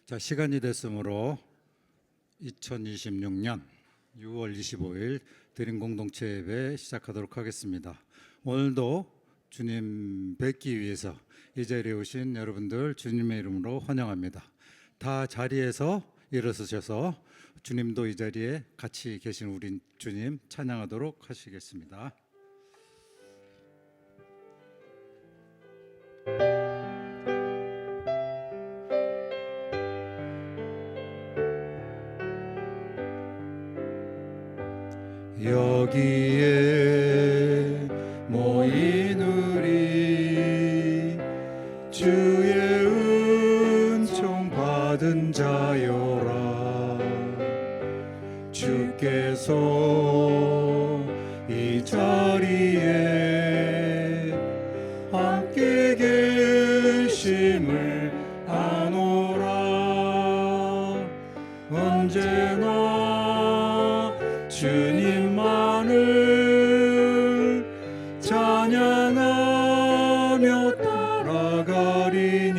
자, 시간이 됐으므로 2026년 6월 25일 드림 공동체 예배 시작하도록 하겠습니다. 오늘도 주님 뵙기 위해서 이 자리에 오신 여러분들 주님의 이름으로 환영합니다. 다 자리에서 일어서셔서 주님도 이 자리에 같이 계신 우리 주님 찬양하도록 하시겠습니다. 여기에 모인 우리 주의 은총 받은 자여라. 주께서 이 자리에 함께 계심을 아노라. 언제나 주님만을 찬양하며 따라가리니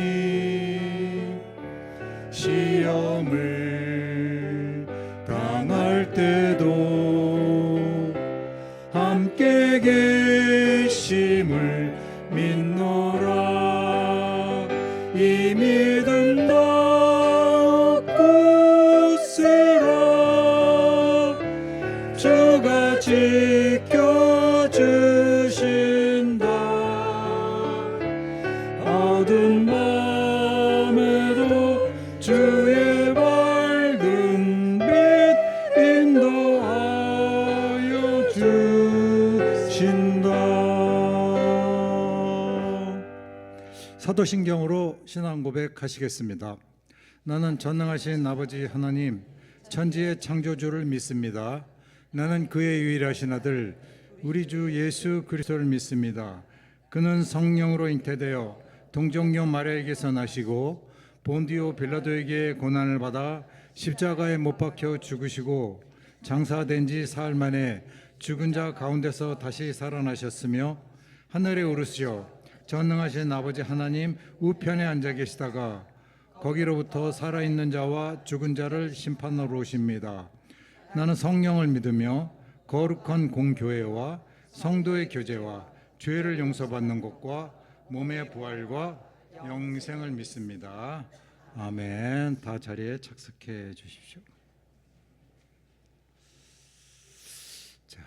시험을 당할 때도 함께 계심을 믿노라. 이 믿음 다 굳세라. 주 사도신경으로 신앙 고백하시겠습니다. 나는 전능하신 아버지 하나님, 천지의 창조주를 믿습니다. 나는 그의 유일하신 아들 우리 주 예수 그리스도를 믿습니다. 그는 성령으로 잉태되어 동정녀 마리아에게서 나시고 본디오 빌라도에게 고난을 받아 십자가에 못 박혀 죽으시고 장사된 지 사흘 만에 죽은 자 가운데서 다시 살아나셨으며 하늘에 오르시어 전능하신 아버지 하나님 우편에 앉아 계시다가 거기로부터 살아있는 자와 죽은 자를 심판하러 오십니다. 나는 성령을 믿으며 거룩한 공교회와 성도의 교제와 죄를 용서받는 것과 몸의 부활과 영생을 믿습니다. 아멘. 다 자리에 착석해 주십시오. 자,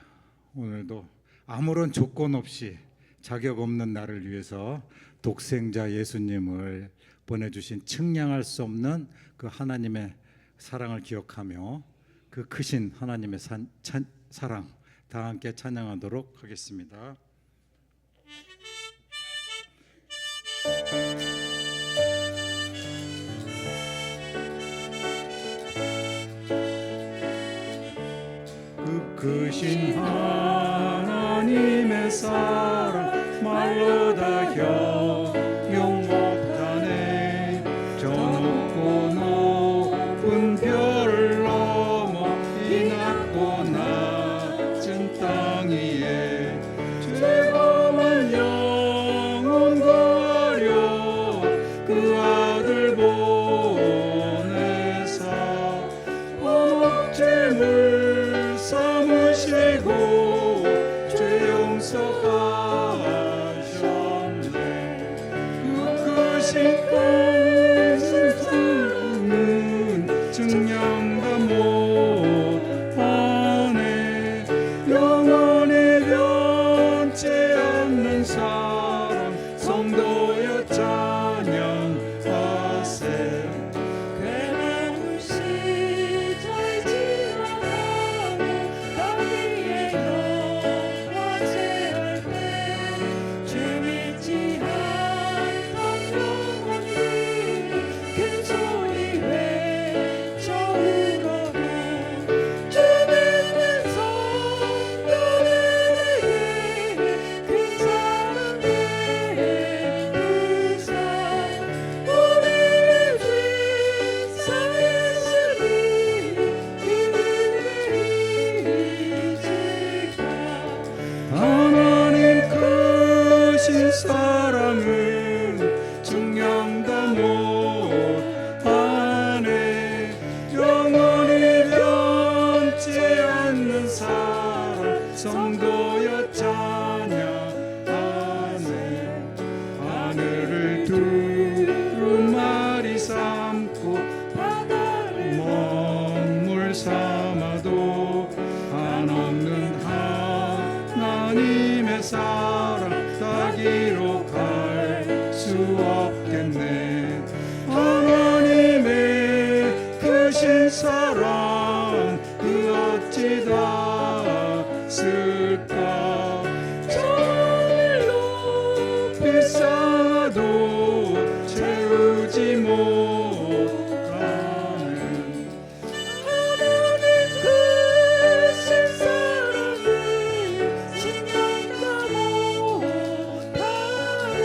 오늘도 아무런 조건 없이 자격 없는 나를 위해서 독생자 예수님을 보내주신 측량할 수 없는 그 하나님의 사랑을 기억하며 그 크신 하나님의 사랑 다 함께 찬양하도록 하겠습니다. 그 크신 하나님의 사랑 말로 다 형용 못하네. 저 높고 높은 별을 넘어 이 낮고 낮은 땅 위에 죄범한 영혼 구하려 그 아들 보내사 어목죄물 삼으시고 죄 용서하셨네. 그 크신 사랑은 증명도 못하네. 영원히 변치 않는 사랑 성도여 찬양하세. 괴로운 시절 지나가고 거기에 너와 제할 때 죄 믿지 않던 영혼들이 큰 소리 외쳐 울어도 죄 믿는 성도들에게 그 사랑 베푸사 우리를 죄 사했으니 그를 지켜. 하나님 크신 사랑은 증명도 못하네. 영원히 변치 않는 사랑 성도여 찬양하네. 하늘을 두루마리 삼고 바다를 먼물 삼아도 한없는 하나님의 사랑 다 기록할 수 없겠네. 하나님의 크신 사랑 그 어찌 닿을까. 저를 높이 비싸도 채우지 못하네. 하나님 크신 사랑을 증명도 못하네.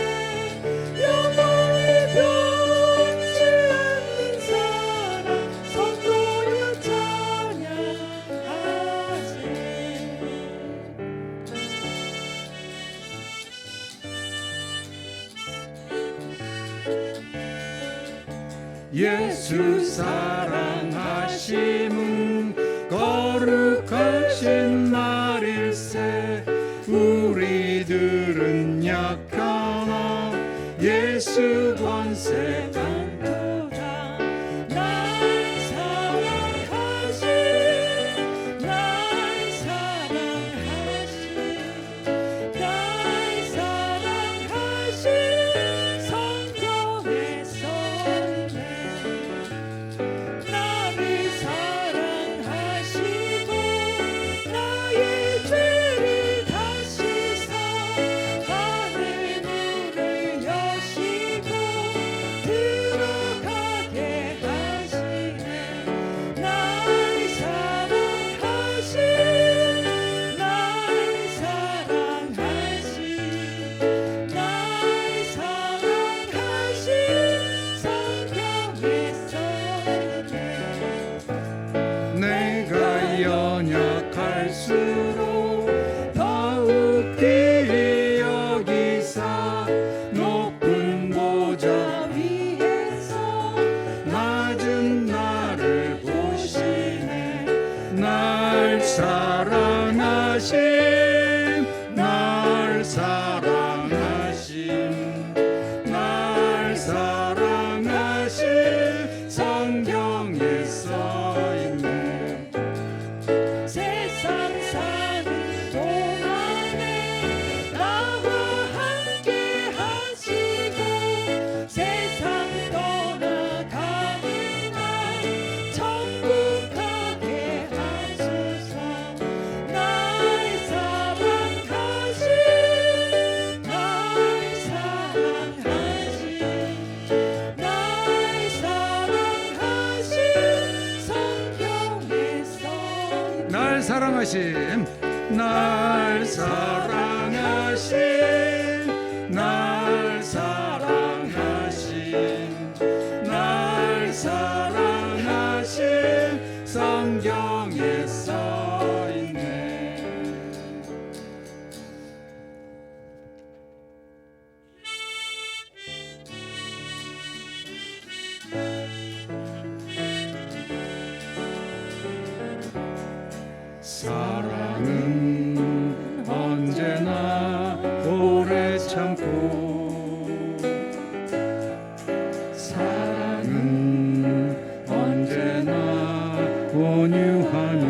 영원히 변치 않는 사랑 성도여 찬양하세. 예수 사랑하심은 거룩하신 말일세. 우리들은 약하나 예수 권세 도다 날 사랑하신 날 사랑하신 날 사랑하신 성경의 선배 날 사랑하심 날 사랑하심 날 사랑하심 성경에 써있네. 세상 사는 동안에 나와 함께 하시고 세상 떠나가는 날 천국 가게 하소서. 날 사랑하신 날 사랑하신 날 사랑하신 성경에 써있네. 날 사랑하심 날 사랑하심 날 사랑하심 날 사랑하심 성경에 써있네. 사랑은 언제나 오래 참고 사랑은 언제나 온유하며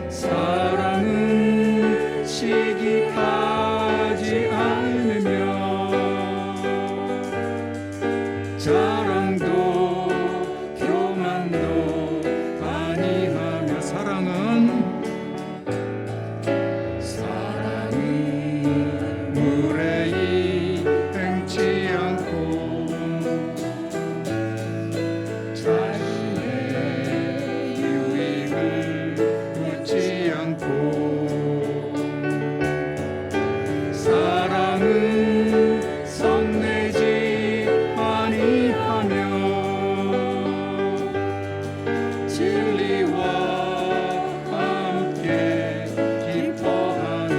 사랑은 시기하지 않으며 자랑도 교만도 아니하며 사랑은 무례히 행치 않고 자신의 유익을 묻지 않고 사랑은 성내지 아니하며 진리와 함께 기뻐하네.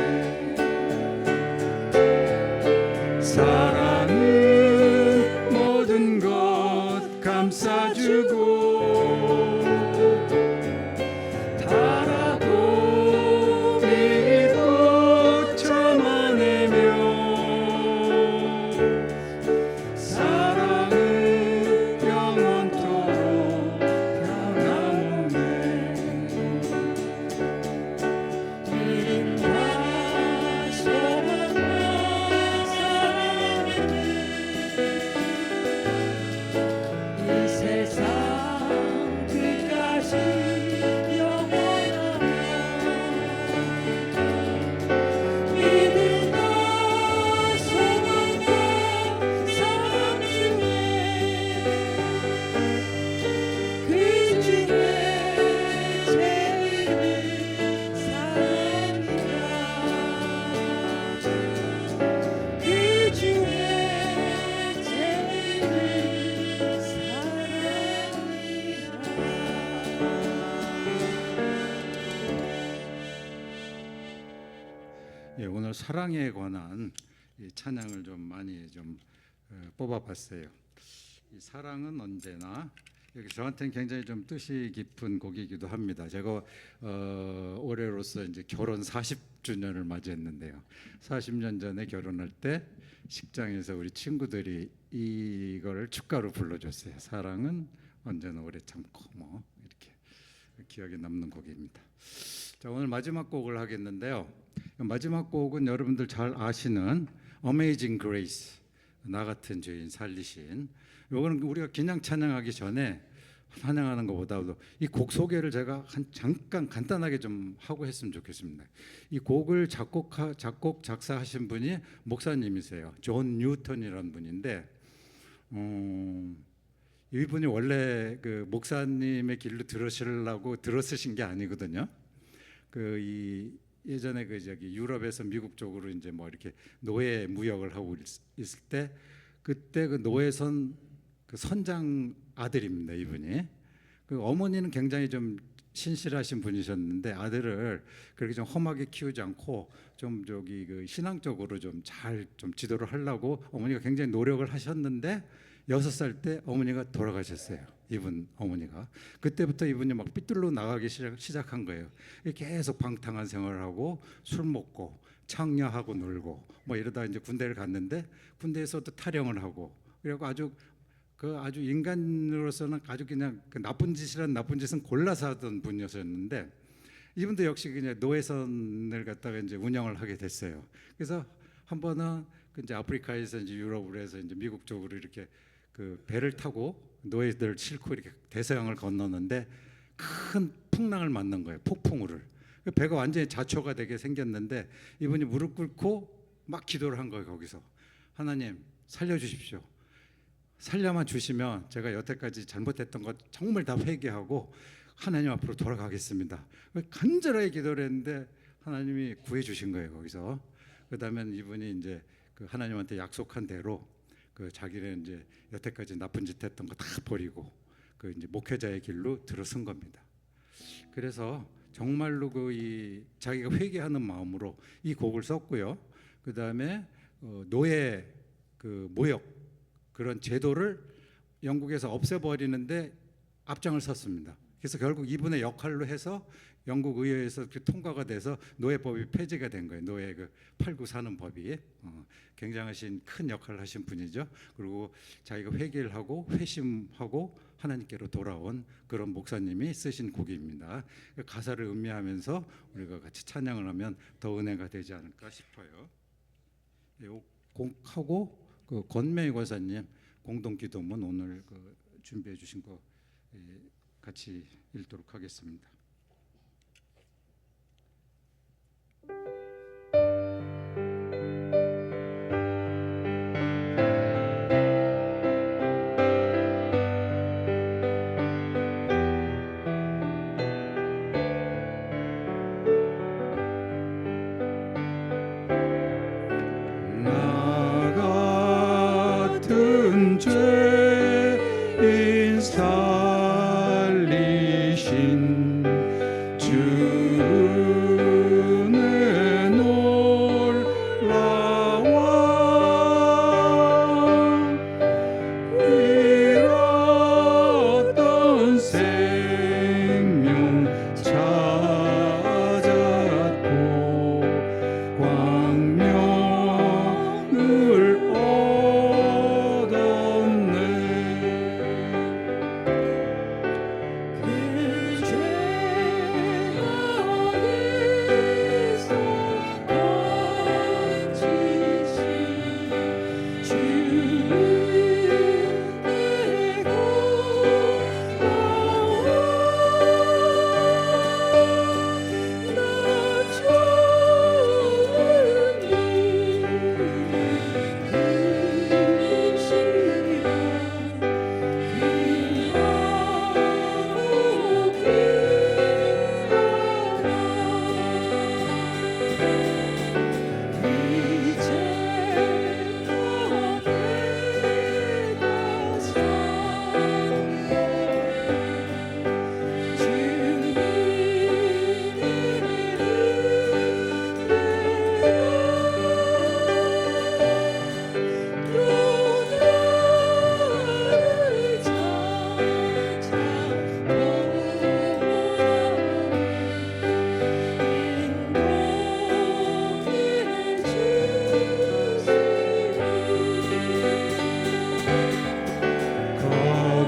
사랑은 모든 것 감싸주고 달하고 믿고 참아내며 사랑은 영원토록 변함없네. 믿음과 소망과 사랑은 이 세상 끝까지 영원하며 믿음과 소망과 사랑 중에 그 중에 제일은 사랑이라. 그 중에 제일은 예, 오늘 사랑에 관한 이 찬양을 좀 많이 좀 뽑아봤어요. 이 사랑은 언제나 여기 저한테는 굉장히 좀 뜻이 깊은 곡이기도 합니다. 제가 올해로서 이제 결혼 40주년을 맞이했는데요. 40년 전에 결혼할 때 식장에서 우리 친구들이 이거를 축가로 불러줬어요. 사랑은 언제나 오래 참고 뭐 이렇게 기억에 남는 곡입니다. 자, 오늘 마지막 곡을 하겠는데요. 마지막 곡은 여러분들 잘 아시는 Amazing Grace, 나 같은 죄인 살리신. 요거는 우리가 그냥 찬양하기 전에 찬양하는 것보다도 이 곡 소개를 제가 잠깐 간단하게 좀 하고 했으면 좋겠습니다. 이 곡을 작곡 작사하신 분이 목사님이세요. 존 뉴턴이라는 분인데 이분이 원래 그 목사님의 길로 들으시려고 들었으신 게 아니거든요. 이 예전에 그 저기 유럽에서 미국 쪽으로 이제 뭐 이렇게 노예 무역을 하고 있을 때 그때 그 노예선 그 선장 아들입니다. 이분이 그 어머니는 굉장히 좀 신실하신 분이셨는데 아들을 그렇게 좀 험하게 키우지 않고 좀 저기 그 신앙적으로 좀 잘 좀 지도를 하려고 어머니가 굉장히 노력을 하셨는데 6살 때 어머니가 돌아가셨어요. 이분 어머니가. 그때부터 이분이 막 삐뚤러 나가기 시작한 거예요. 계속 방탕한 생활을 하고 술 먹고 창녀하고 놀고 뭐 이러다 이제 군대를 갔는데 군대에서도 탈영을 하고 그리고 아주 인간으로서는 아주 그냥 그 나쁜 짓은 골라서 하던 분이었는데 이분도 역시 그냥 노예선을 갖다가 이제 운영을 하게 됐어요. 그래서 한 번은 그 이제 아프리카에서 이제 유럽으로 해서 이제 미국 쪽으로 이렇게 그 배를 타고 노예들 싣고 이렇게 대서양을 건너는데 큰 풍랑을 맞는 거예요. 폭풍우를. 그 배가 완전히 자초가 되게 생겼는데 이분이 무릎 꿇고 막 기도를 한 거예요. 거기서 하나님 살려주십시오. 살려만 주시면 제가 여태까지 잘못했던 것 정말 다 회개하고 하나님 앞으로 돌아가겠습니다. 간절하게 기도를 했는데 하나님이 구해 주신 거예요. 거기서. 그다음에 이분이 이제 그 하나님한테 약속한 대로 그 자기는 이제 여태까지 나쁜 짓 했던 거 다 버리고 그 이제 목회자의 길로 들어선 겁니다. 그래서 정말로 이 자기가 회개하는 마음으로 이 곡을 썼고요. 그다음에 노예 그 모역 그런 제도를 영국에서 없애버리는데 앞장을 섰습니다. 그래서 결국 이분의 역할로 해서 영국 의회에서 통과가 돼서 노예법이 폐지가 된 거예요. 노예 그 팔고 사는 법이 굉장하신 큰 역할을 하신 분이죠. 그리고 자기가 회개를 하고 회심하고 하나님께로 돌아온 그런 목사님이 쓰신 곡입니다. 가사를 음미하면서 우리가 같이 찬양을 하면 더 은혜가 되지 않을까 싶어요. 이 곡하고 그 권매희 권사님 공동기도문 오늘 그 준비해 주신 거 같이 읽도록 하겠습니다. 나 같은 죄인 살리신 주는 놀라워 잃었던 생명 찾았고 광명을 얻었네. 그 죄 어디서 건지시 주의 나 좋은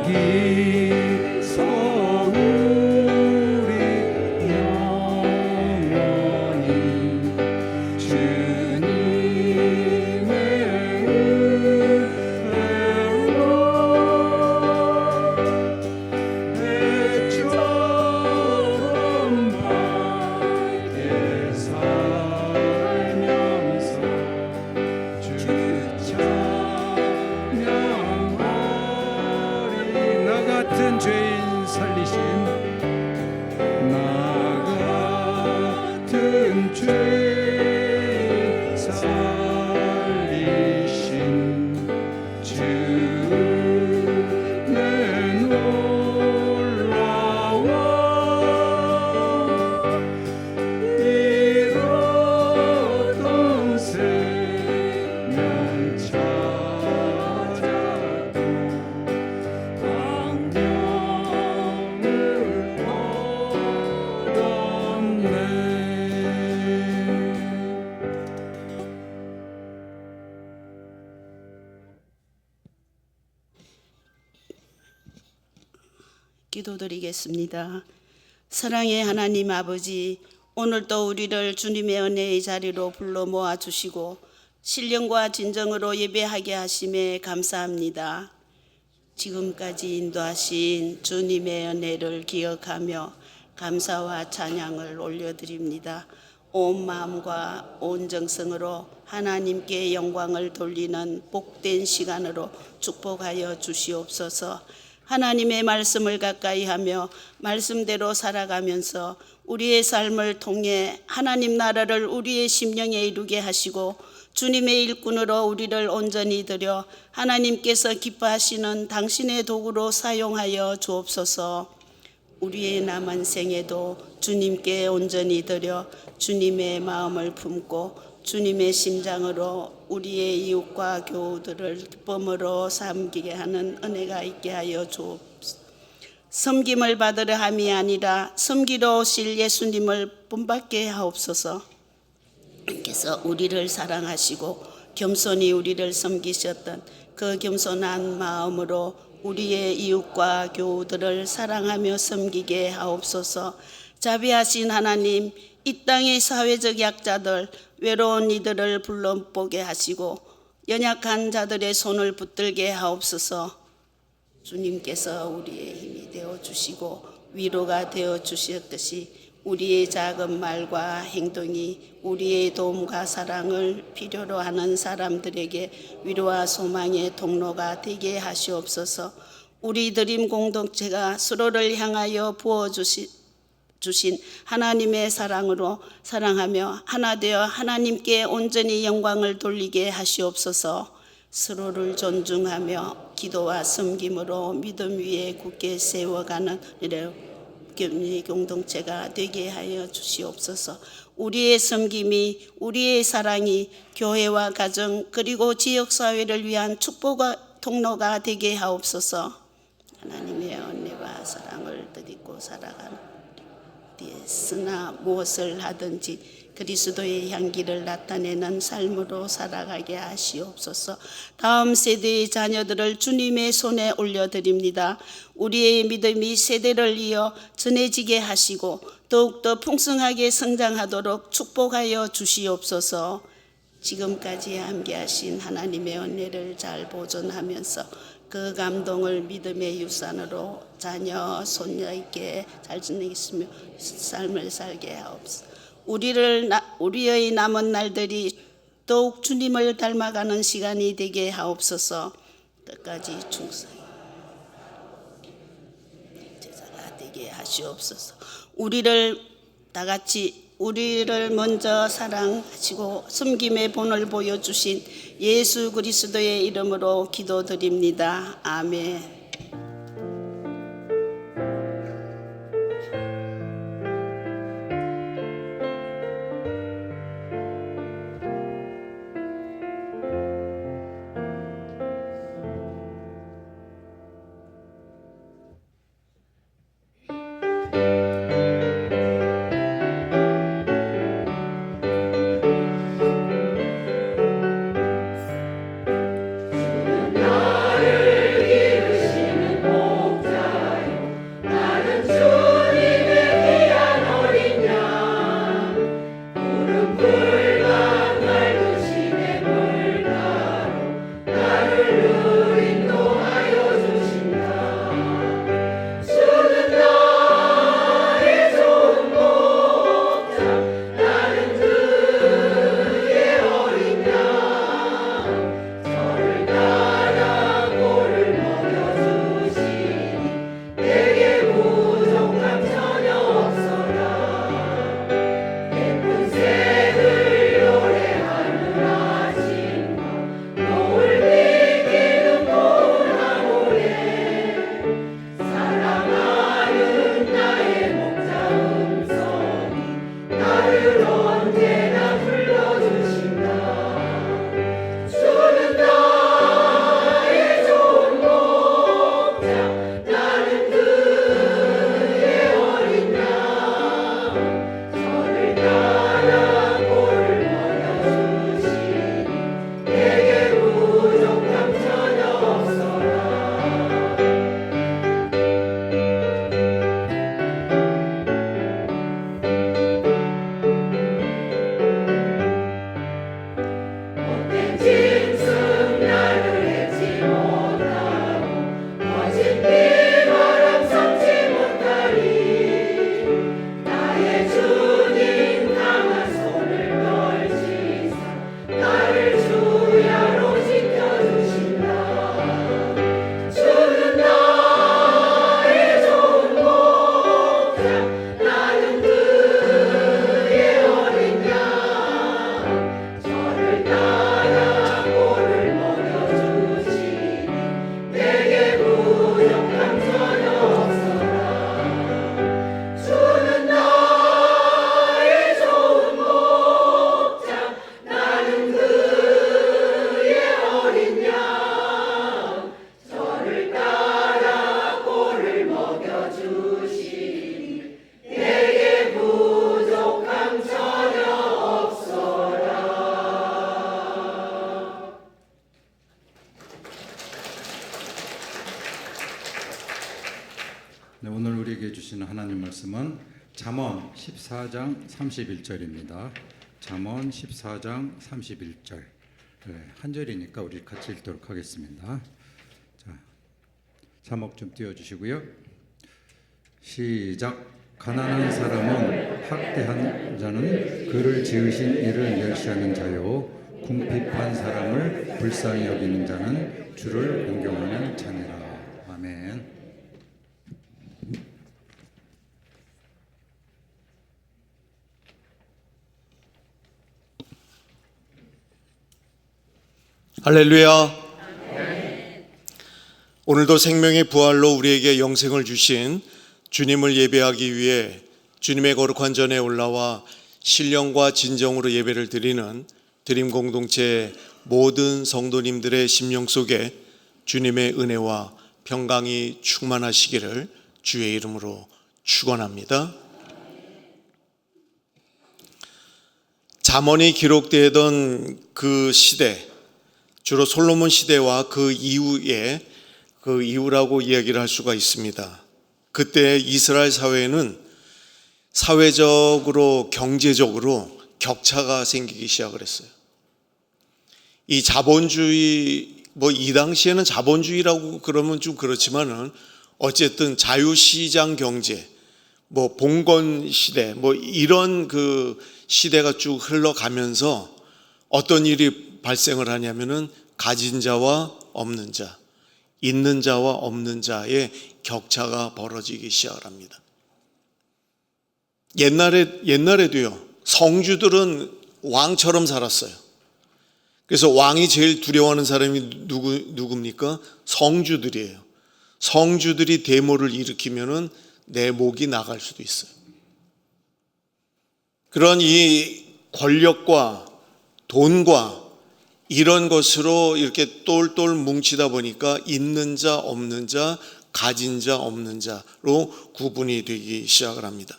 거기서 우리 영원히 주님의 은혜로 배처럼 밝게 살면서 주 찬양하리. 나 같은 죄인 살리신 나 같은 죄인 살리신 주는 놀라워 잃었던 생명 찾았고 기도드리겠습니다. 사랑의 하나님 아버지, 오늘도 우리를 주님의 은혜의 자리로 불러 모아주시고 신령과 진정으로 예배하게 하심에 감사합니다. 지금까지 인도하신 주님의 은혜를 기억하며 감사와 찬양을 올려드립니다. 온 마음과 온 정성으로 하나님께 영광을 돌리는 복된 시간으로 축복하여 주시옵소서. 하나님의 말씀을 가까이 하며 말씀대로 살아가면서 우리의 삶을 통해 하나님 나라를 우리의 심령에 이루게 하시고 주님의 일꾼으로 우리를 온전히 드려 하나님께서 기뻐하시는 당신의 도구로 사용하여 주옵소서. 우리의 남은 생에도 주님께 온전히 드려 주님의 마음을 품고 주님의 심장으로 우리의 이웃과 교우들을 기쁨으로 섬기게 하는 은혜가 있게 하여 주옵소서. 섬김을 받으려 함이 아니라 섬기러 오실 예수님을 본받게 하옵소서. 께서 우리를 사랑하시고 겸손히 우리를 섬기셨던 그 겸손한 마음으로 우리의 이웃과 교우들을 사랑하며 섬기게 하옵소서. 자비하신 하나님, 이 땅의 사회적 약자들, 외로운 이들을 불러보게 하시고 연약한 자들의 손을 붙들게 하옵소서. 주님께서 우리의 힘이 되어 주시고 위로가 되어 주셨듯이 우리의 작은 말과 행동이 우리의 도움과 사랑을 필요로 하는 사람들에게 위로와 소망의 통로가 되게 하시옵소서. 우리 드림 공동체가 서로를 향하여 부어주신 하나님의 사랑으로 사랑하며 하나 되어 하나님께 온전히 영광을 돌리게 하시옵소서. 서로를 존중하며 기도와 섬김으로 믿음 위에 굳게 세워가는 격리 공동체가 되게 하여 주시옵소서. 우리의 섬김이, 우리의 사랑이 교회와 가정 그리고 지역사회를 위한 축복의 통로가 되게 하옵소서. 하나님의 은혜와 사랑을 드리고 살아가는 어디에서나 무엇을 하든지 그리스도의 향기를 나타내는 삶으로 살아가게 하시옵소서. 다음 세대의 자녀들을 주님의 손에 올려드립니다. 우리의 믿음이 세대를 이어 전해지게 하시고 더욱더 풍성하게 성장하도록 축복하여 주시옵소서. 지금까지 함께하신 하나님의 은혜를 잘 보존하면서 그 감동을 믿음의 유산으로 자녀, 손녀에게 잘 지내겠으며 삶을 살게 하옵소서. 우리의 남은 날들이 더욱 주님을 닮아가는 시간이 되게 하옵소서. 끝까지 충성 제자가 되게 하시옵소서. 우리를 먼저 사랑하시고 섬김의 본을 보여주신 예수 그리스도의 이름으로 기도드립니다. 아멘. 나를 기르시 네, 오늘 우리에게 주시는 하나님 말씀은 잠언 14장 31절입니다. 잠언 14장 31절. 한 절이니까 우리 같이 읽도록 하겠습니다. 자, 자막 좀 띄워주시고요. 시작. 가난한 사람은 학대한 자는 그를 지으신 이를 멸시하는 자요, 궁핍한 사람을 불쌍히 여기는 자는 주를 공경하는 자니라. 아멘. 할렐루야. 오늘도 생명의 부활로 우리에게 영생을 주신 주님을 예배하기 위해 주님의 거룩한 전에 올라와 신령과 진정으로 예배를 드리는 드림 공동체 모든 성도님들의 심령 속에 주님의 은혜와 평강이 충만하시기를 주의 이름으로 축원합니다. 잠언이 기록되던 그 시대, 주로 솔로몬 시대와 그 이후라고 이야기를 할 수가 있습니다. 그때 이스라엘 사회에는 사회적으로 경제적으로 격차가 생기기 시작을 했어요. 이 자본주의, 이 당시에는 자본주의라고 그러면 좀 그렇지만은 어쨌든 자유시장 경제, 봉건 시대, 이런 그 시대가 쭉 흘러가면서 어떤 일이 발생을 하냐면은 가진 자와 없는 자, 있는 자와 없는 자의 격차가 벌어지기 시작을 합니다. 옛날에도요, 성주들은 왕처럼 살았어요. 그래서 왕이 제일 두려워하는 사람이 누굽니까? 성주들이에요. 성주들이 데모를 일으키면은 내 목이 나갈 수도 있어요. 그런 이 권력과 돈과 이런 것으로 이렇게 똘똘 뭉치다 보니까 있는 자, 없는 자, 가진 자, 없는 자로 구분이 되기 시작을 합니다.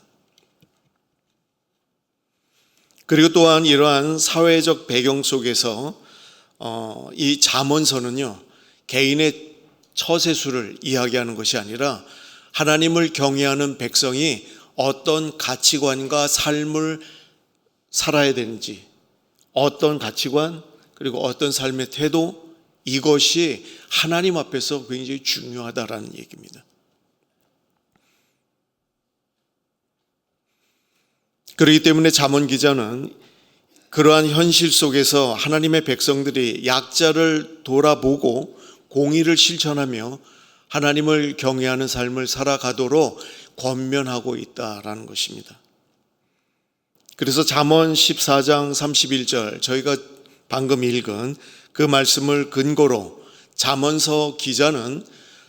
그리고 또한 이러한 사회적 배경 속에서 이 잠언서는요, 개인의 처세술을 이야기하는 것이 아니라 하나님을 경외하는 백성이 어떤 가치관과 삶을 살아야 되는지, 어떤 가치관 그리고 어떤 삶의 태도, 이것이 하나님 앞에서 굉장히 중요하다라는 얘기입니다. 그렇기 때문에 잠언 기자는 그러한 현실 속에서 하나님의 백성들이 약자를 돌아보고 공의를 실천하며 하나님을 경외하는 삶을 살아가도록 권면하고 있다라는 것입니다. 그래서 잠언 14장 31절, 저희가 방금 읽은 그 말씀을 근거로 잠언서 기자는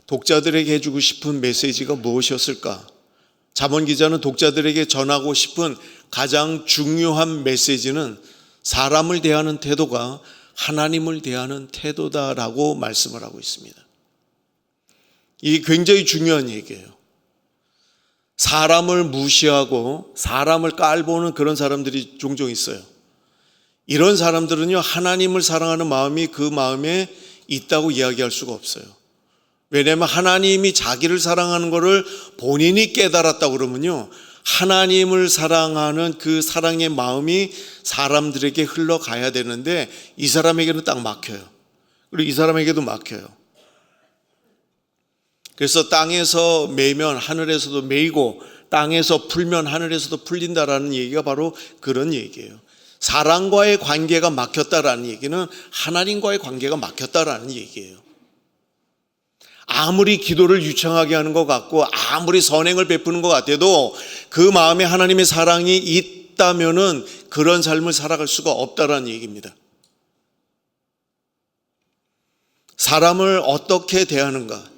독자들에게 해주고 싶은 메시지가 무엇이었을까? 잠언 기자는 독자들에게 전하고 싶은 가장 중요한 메시지는 사람을 대하는 태도가 하나님을 대하는 태도다라고 말씀을 하고 있습니다. 이게 굉장히 중요한 얘기예요. 사람을 무시하고 사람을 깔보는 그런 사람들이 종종 있어요. 이런 사람들은요, 하나님을 사랑하는 마음이 그 마음에 있다고 이야기할 수가 없어요. 왜냐하면 하나님이 자기를 사랑하는 것을 본인이 깨달았다고 그러면요, 하나님을 사랑하는 그 사랑의 마음이 사람들에게 흘러가야 되는데 이 사람에게는 딱 막혀요. 그리고 이 사람에게도 막혀요. 그래서 땅에서 매면 하늘에서도 매이고 땅에서 풀면 하늘에서도 풀린다라는 얘기가 바로 그런 얘기예요. 사람과의 관계가 막혔다라는 얘기는 하나님과의 관계가 막혔다라는 얘기예요. 아무리 기도를 유창하게 하는 것 같고 아무리 선행을 베푸는 것 같아도 그 마음에 하나님의 사랑이 있다면은 그런 삶을 살아갈 수가 없다라는 얘기입니다. 사람을 어떻게 대하는가?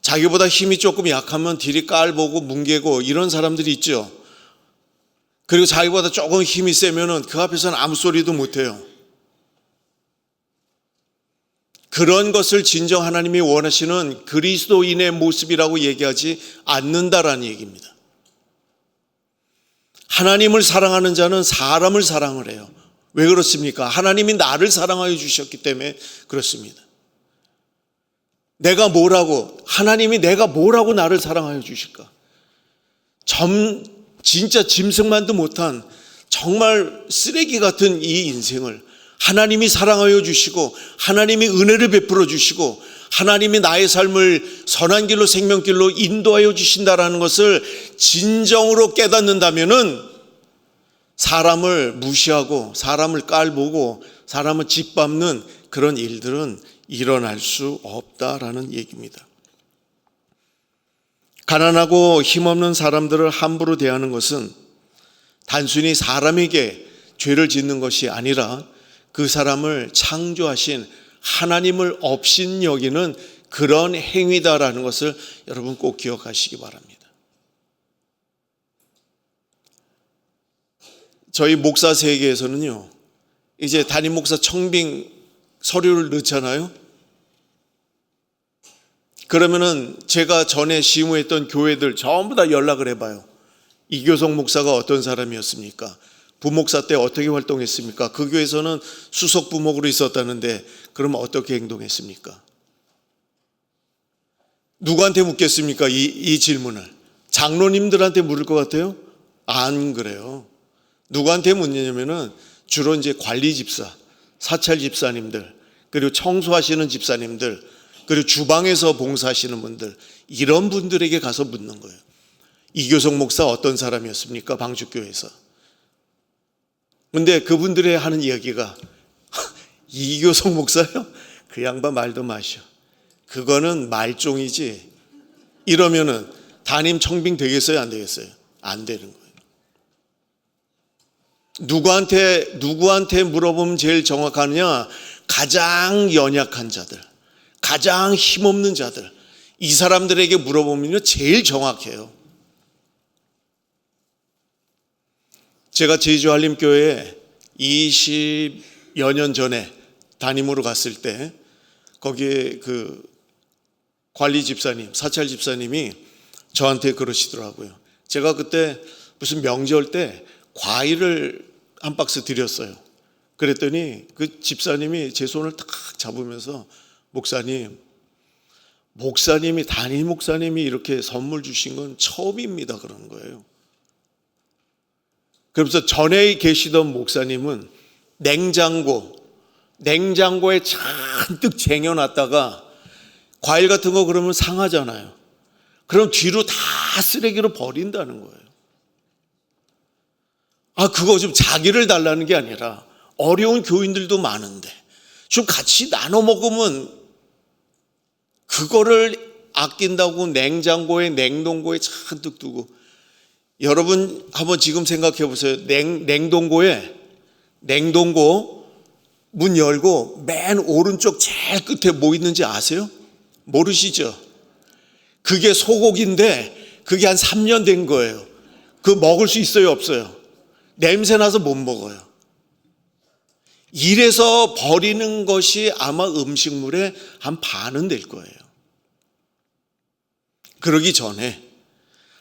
자기보다 힘이 조금 약하면 뒤리 깔보고 뭉개고 이런 사람들이 있죠. 그리고 자기보다 조금 힘이 세면은 그 앞에서는 아무 소리도 못해요. 그런 것을 진정 하나님이 원하시는 그리스도인의 모습이라고 얘기하지 않는다라는 얘기입니다. 하나님을 사랑하는 자는 사람을 사랑을 해요. 왜 그렇습니까? 하나님이 나를 사랑하여 주셨기 때문에 그렇습니다. 하나님이 내가 뭐라고 나를 사랑하여 주실까? 진짜 짐승만도 못한 정말 쓰레기 같은 이 인생을 하나님이 사랑하여 주시고 하나님이 은혜를 베풀어 주시고 하나님이 나의 삶을 선한 길로 생명길로 인도하여 주신다라는 것을 진정으로 깨닫는다면은 사람을 무시하고 사람을 깔보고 사람을 짓밟는 그런 일들은 일어날 수 없다라는 얘기입니다. 가난하고 힘없는 사람들을 함부로 대하는 것은 단순히 사람에게 죄를 짓는 것이 아니라 그 사람을 창조하신 하나님을 업신여기는 그런 행위다라는 것을 여러분 꼭 기억하시기 바랍니다. 저희 목사 세계에서는요, 이제 담임 목사 청빙 서류를 넣잖아요. 그러면은 제가 전에 시무했던 교회들 전부 다 연락을 해봐요. 이교성 목사가 어떤 사람이었습니까? 부목사 때 어떻게 활동했습니까? 그 교회에서는 수석 부목으로 있었다는데 그러면 어떻게 행동했습니까? 누구한테 묻겠습니까? 이 질문을 장로님들한테 물을 것 같아요? 안 그래요. 누구한테 묻냐면은 주로 이제 관리 집사, 사찰 집사님들, 그리고 청소하시는 집사님들, 그리고 주방에서 봉사하시는 분들, 이런 분들에게 가서 묻는 거예요. 이교성 목사 어떤 사람이었습니까? 방주교회에서. 근데 그분들의 하는 이야기가 이교성 목사요? 그 양반 말도 마셔. 그거는 말종이지. 이러면은 담임 청빙 되겠어요? 안 되겠어요? 안 되는 거예요. 누구한테 물어보면 제일 정확하느냐? 가장 연약한 자들, 가장 힘없는 자들, 이 사람들에게 물어보면요 제일 정확해요. 제가 제주 한림교회에 20여 년 전에 담임으로 갔을 때 거기에 그 관리 집사님, 사찰 집사님이 저한테 그러시더라고요. 제가 그때 무슨 명절 때 과일을 한 박스 드렸어요. 그랬더니 그 집사님이 제 손을 딱 잡으면서 목사님이 담임 목사님이 이렇게 선물 주신 건 처음입니다 그러는 거예요. 그러면서 전에 계시던 목사님은 냉장고에 잔뜩 쟁여놨다가 과일 같은 거 그러면 상하잖아요. 그럼 뒤로 다 쓰레기로 버린다는 거예요. 그거 좀 자기를 달라는 게 아니라 어려운 교인들도 많은데 좀 같이 나눠 먹으면 그거를 아낀다고 냉장고에 냉동고에 잔뜩 두고, 여러분 한번 지금 생각해 보세요. 냉동고 문 열고 맨 오른쪽 제일 끝에 뭐 있는지 아세요? 모르시죠? 그게 소고기인데 그게 한 3년 된 거예요. 그거 먹을 수 있어요? 없어요? 냄새 나서 못 먹어요. 이래서 버리는 것이 아마 음식물의 한 반은 될 거예요. 그러기 전에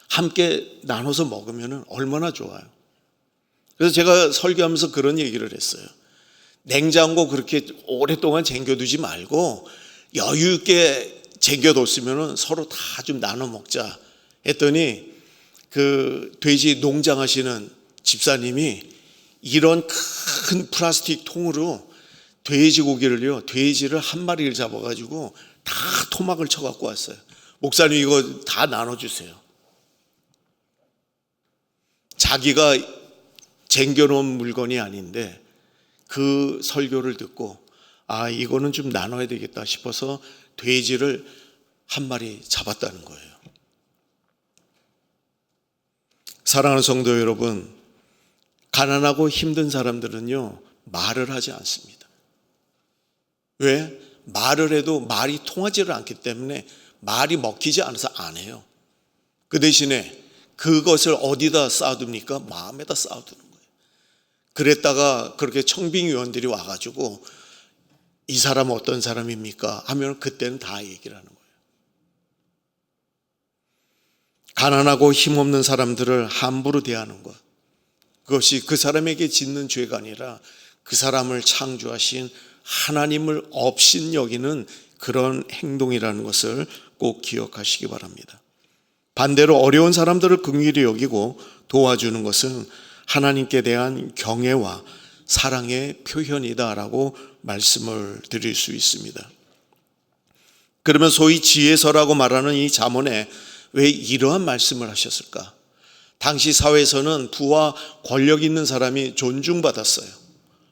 함께 나눠서 먹으면 얼마나 좋아요. 그래서 제가 설교하면서 그런 얘기를 했어요. 냉장고 그렇게 오랫동안 쟁겨두지 말고 여유 있게 쟁겨뒀으면 서로 다 좀 나눠 먹자 했더니 그 돼지 농장하시는 집사님이 이런 큰 플라스틱 통으로 돼지를 한 마리를 잡아가지고 다 토막을 쳐갖고 왔어요. 목사님 이거 다 나눠주세요. 자기가 쟁겨놓은 물건이 아닌데 그 설교를 듣고 이거는 좀 나눠야 되겠다 싶어서 돼지를 한 마리 잡았다는 거예요. 사랑하는 성도 여러분, 가난하고 힘든 사람들은요 말을 하지 않습니다. 왜? 말을 해도 말이 통하지를 않기 때문에 말이 먹히지 않아서 안 해요. 그 대신에 그것을 어디다 쌓아둡니까? 마음에다 쌓아두는 거예요. 그랬다가 그렇게 청빙위원들이 와가지고 이 사람은 어떤 사람입니까? 하면 그때는 다 얘기를 하는 거예요. 가난하고 힘없는 사람들을 함부로 대하는 것, 그것이 그 사람에게 짓는 죄가 아니라 그 사람을 창조하신 하나님을 업신여기는 그런 행동이라는 것을 꼭 기억하시기 바랍니다. 반대로 어려운 사람들을 긍휼히 여기고 도와주는 것은 하나님께 대한 경애와 사랑의 표현이다라고 말씀을 드릴 수 있습니다. 그러면 소위 지혜서라고 말하는 이 잠언에 왜 이러한 말씀을 하셨을까? 당시 사회에서는 부와 권력 있는 사람이 존중받았어요.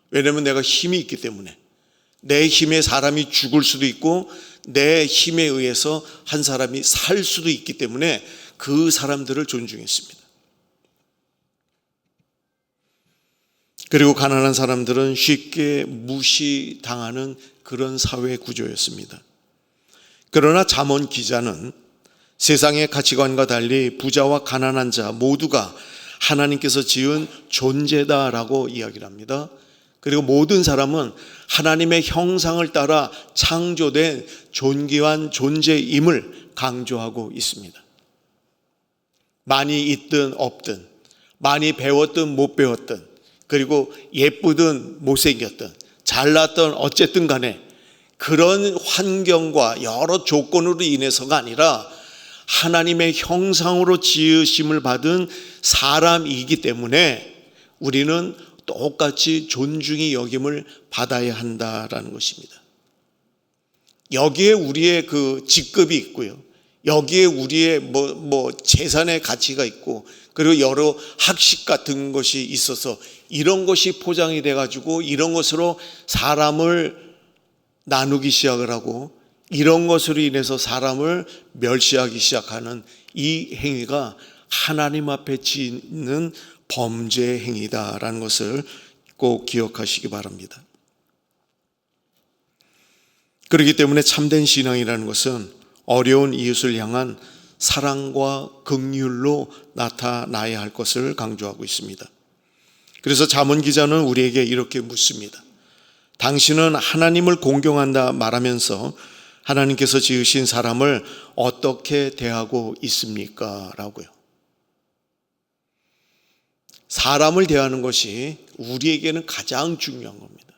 왜냐하면 내가 힘이 있기 때문에. 내 힘에 사람이 죽을 수도 있고 내 힘에 의해서 한 사람이 살 수도 있기 때문에 그 사람들을 존중했습니다. 그리고 가난한 사람들은 쉽게 무시당하는 그런 사회 구조였습니다. 그러나 잠언 기자는 세상의 가치관과 달리 부자와 가난한 자 모두가 하나님께서 지은 존재다라고 이야기를 합니다. 그리고 모든 사람은 하나님의 형상을 따라 창조된 존귀한 존재임을 강조하고 있습니다. 많이 있든 없든, 많이 배웠든 못 배웠든, 그리고 예쁘든 못생겼든, 잘났든 어쨌든 간에 그런 환경과 여러 조건으로 인해서가 아니라 하나님의 형상으로 지으심을 받은 사람이기 때문에 우리는 똑같이 존중이 여김을 받아야 한다라는 것입니다. 여기에 우리의 그 직급이 있고요. 여기에 우리의 재산의 가치가 있고, 그리고 여러 학식 같은 것이 있어서 이런 것이 포장이 돼가지고 이런 것으로 사람을 나누기 시작을 하고 이런 것으로 인해서 사람을 멸시하기 시작하는 이 행위가 하나님 앞에 짓는 범죄 행위다라는 것을 꼭 기억하시기 바랍니다. 그렇기 때문에 참된 신앙이라는 것은 어려운 이웃을 향한 사랑과 긍휼로 나타나야 할 것을 강조하고 있습니다. 그래서 잠언 기자는 우리에게 이렇게 묻습니다. 당신은 하나님을 공경한다 말하면서 하나님께서 지으신 사람을 어떻게 대하고 있습니까? 라고요. 사람을 대하는 것이 우리에게는 가장 중요한 겁니다.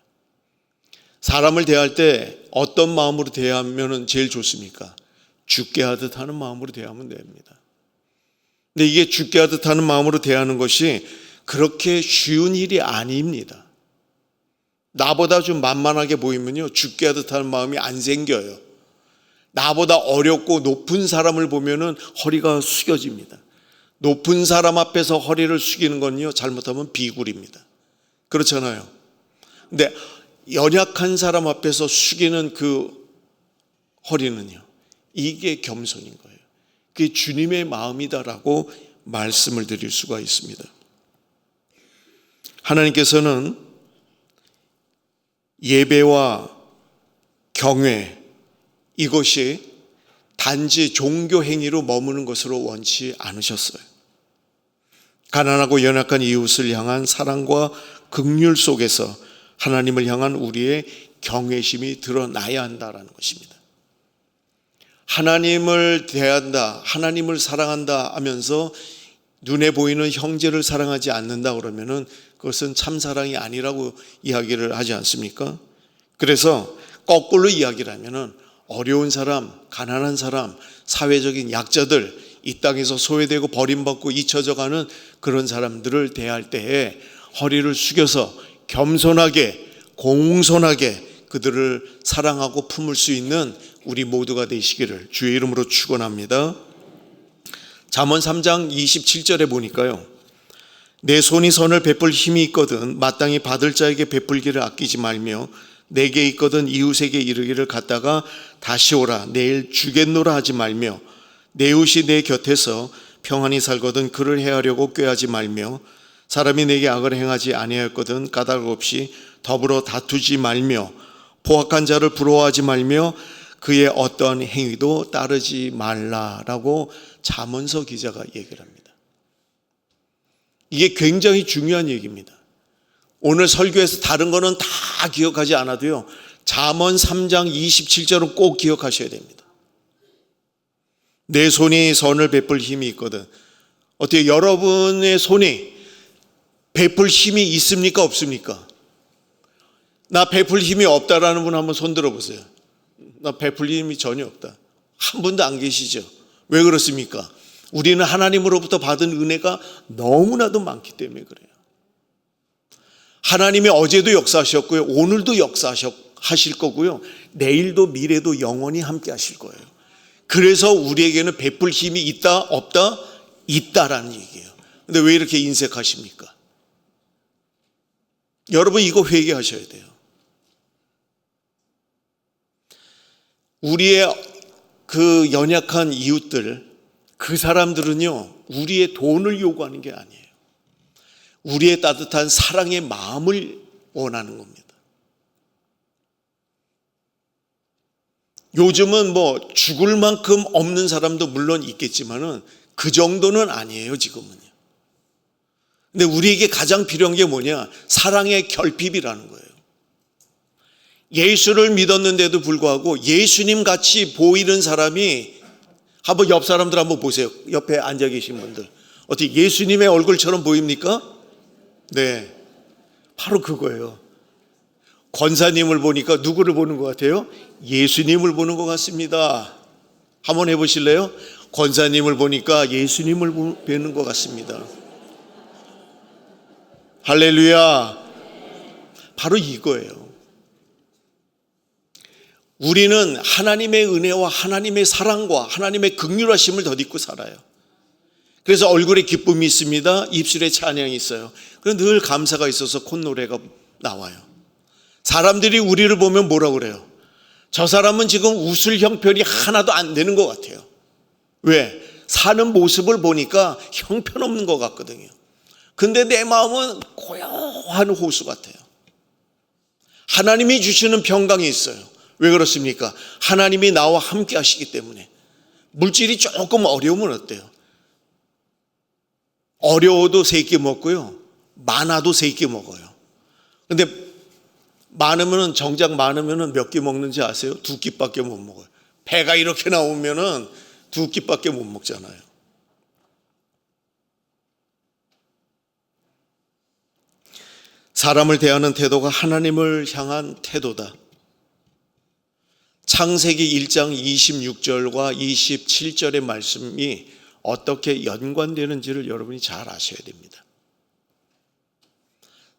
사람을 대할 때 어떤 마음으로 대하면 제일 좋습니까? 죽게 하듯 하는 마음으로 대하면 됩니다. 근데 이게 죽게 하듯 하는 마음으로 대하는 것이 그렇게 쉬운 일이 아닙니다. 나보다 좀 만만하게 보이면요, 죽게 하듯 하는 마음이 안 생겨요. 나보다 어렵고 높은 사람을 보면은 허리가 숙여집니다. 높은 사람 앞에서 허리를 숙이는 건요, 잘못하면 비굴입니다. 그렇잖아요. 근데 연약한 사람 앞에서 숙이는 그 허리는요, 이게 겸손인 거예요. 그게 주님의 마음이다라고 말씀을 드릴 수가 있습니다. 하나님께서는 예배와 경외, 이것이 단지 종교 행위로 머무는 것으로 원치 않으셨어요. 가난하고 연약한 이웃을 향한 사랑과 긍휼 속에서 하나님을 향한 우리의 경외심이 드러나야 한다는 것입니다. 하나님을 대한다, 하나님을 사랑한다 하면서 눈에 보이는 형제를 사랑하지 않는다 그러면은 그것은 참 사랑이 아니라고 이야기를 하지 않습니까? 그래서 거꾸로 이야기를 하면은 어려운 사람, 가난한 사람, 사회적인 약자들, 이 땅에서 소외되고 버림받고 잊혀져가는 그런 사람들을 대할 때에 허리를 숙여서 겸손하게, 공손하게 그들을 사랑하고 품을 수 있는 우리 모두가 되시기를 주의 이름으로 축원합니다. 잠언 3장 27절에 보니까요, 내 손이 선을 베풀 힘이 있거든 마땅히 받을 자에게 베풀기를 아끼지 말며 내게 있거든 이웃에게 이르기를 갔다가 다시 오라 내일 주겠노라 하지 말며 내 이웃이 내 곁에서 평안히 살거든 그를 해하려고 꾀하지 말며 사람이 내게 악을 행하지 아니하였거든 까닭 없이 더불어 다투지 말며 포악한 자를 부러워하지 말며 그의 어떠한 행위도 따르지 말라라고 잠언서 기자가 얘기를 합니다. 이게 굉장히 중요한 얘기입니다. 오늘 설교에서 다른 거는 다 기억하지 않아도요, 잠언 3장 27절은 꼭 기억하셔야 됩니다. 내 손이 선을 베풀 힘이 있거든. 어떻게 여러분의 손이 베풀 힘이 있습니까? 없습니까? 나 베풀 힘이 없다라는 분 한번 손 들어보세요. 나 베풀 힘이 전혀 없다. 한 분도 안 계시죠. 왜 그렇습니까? 우리는 하나님으로부터 받은 은혜가 너무나도 많기 때문에 그래요. 하나님이 어제도 역사하셨고요, 오늘도 역사하실 거고요, 내일도 미래도 영원히 함께 하실 거예요. 그래서 우리에게는 베풀 힘이 있다 없다? 있다라는 얘기예요. 근데 왜 이렇게 인색하십니까? 여러분 이거 회개하셔야 돼요. 우리의 그 연약한 이웃들, 그 사람들은요 우리의 돈을 요구하는 게 아니에요. 우리의 따뜻한 사랑의 마음을 원하는 겁니다. 요즘은 뭐 죽을 만큼 없는 사람도 물론 있겠지만은 그 정도는 아니에요 지금은요. 근데 우리에게 가장 필요한 게 뭐냐? 사랑의 결핍이라는 거예요. 예수를 믿었는데도 불구하고 예수님 같이 보이는 사람이, 한번 옆 사람들 한번 보세요. 옆에 앉아 계신 분들 어떻게 예수님의 얼굴처럼 보입니까? 네, 바로 그거예요. 권사님을 보니까 누구를 보는 것 같아요? 예수님을 보는 것 같습니다. 한번 해보실래요? 권사님을 보니까 예수님을 보는 것 같습니다. 할렐루야. 바로 이거예요. 우리는 하나님의 은혜와 하나님의 사랑과 하나님의 긍휼하심을 덧입고 살아요. 그래서 얼굴에 기쁨이 있습니다. 입술에 찬양이 있어요. 그래서 늘 감사가 있어서 콧노래가 나와요. 사람들이 우리를 보면 뭐라고 그래요? 저 사람은 지금 웃을 형편이 하나도 안 되는 것 같아요. 왜? 사는 모습을 보니까 형편없는 것 같거든요. 근데 내 마음은 고요한 호수 같아요. 하나님이 주시는 평강이 있어요. 왜 그렇습니까? 하나님이 나와 함께 하시기 때문에. 물질이 조금 어려우면 어때요? 어려워도 3끼 먹고요, 많아도 3끼 먹어요. 근데 많으면은, 정작 많으면은 몇 끼 먹는지 아세요? 2끼밖에 못 먹어요. 배가 이렇게 나오면은 2끼밖에 못 먹잖아요. 사람을 대하는 태도가 하나님을 향한 태도다. 창세기 1장 26절과 27절의 말씀이 어떻게 연관되는지를 여러분이 잘 아셔야 됩니다.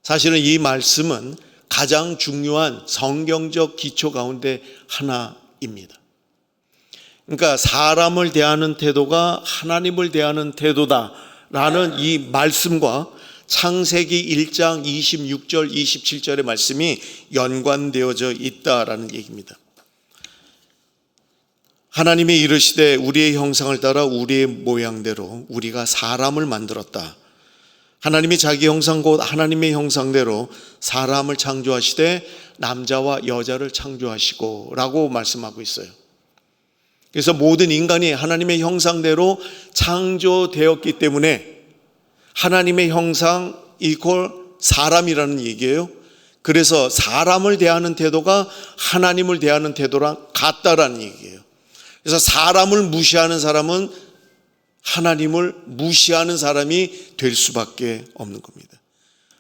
사실은 이 말씀은 가장 중요한 성경적 기초 가운데 하나입니다. 그러니까 사람을 대하는 태도가 하나님을 대하는 태도다라는 이 말씀과 창세기 1장 26절, 27절의 말씀이 연관되어져 있다라는 얘기입니다. 하나님이 이르시되 우리의 형상을 따라 우리의 모양대로 우리가 사람을 만들었다. 하나님이 자기 형상 곧 하나님의 형상대로 사람을 창조하시되 남자와 여자를 창조하시고 라고 말씀하고 있어요. 그래서 모든 인간이 하나님의 형상대로 창조되었기 때문에 하나님의 형상 이퀄 사람이라는 얘기예요. 그래서 사람을 대하는 태도가 하나님을 대하는 태도랑 같다라는 얘기예요. 그래서 사람을 무시하는 사람은 하나님을 무시하는 사람이 될 수밖에 없는 겁니다.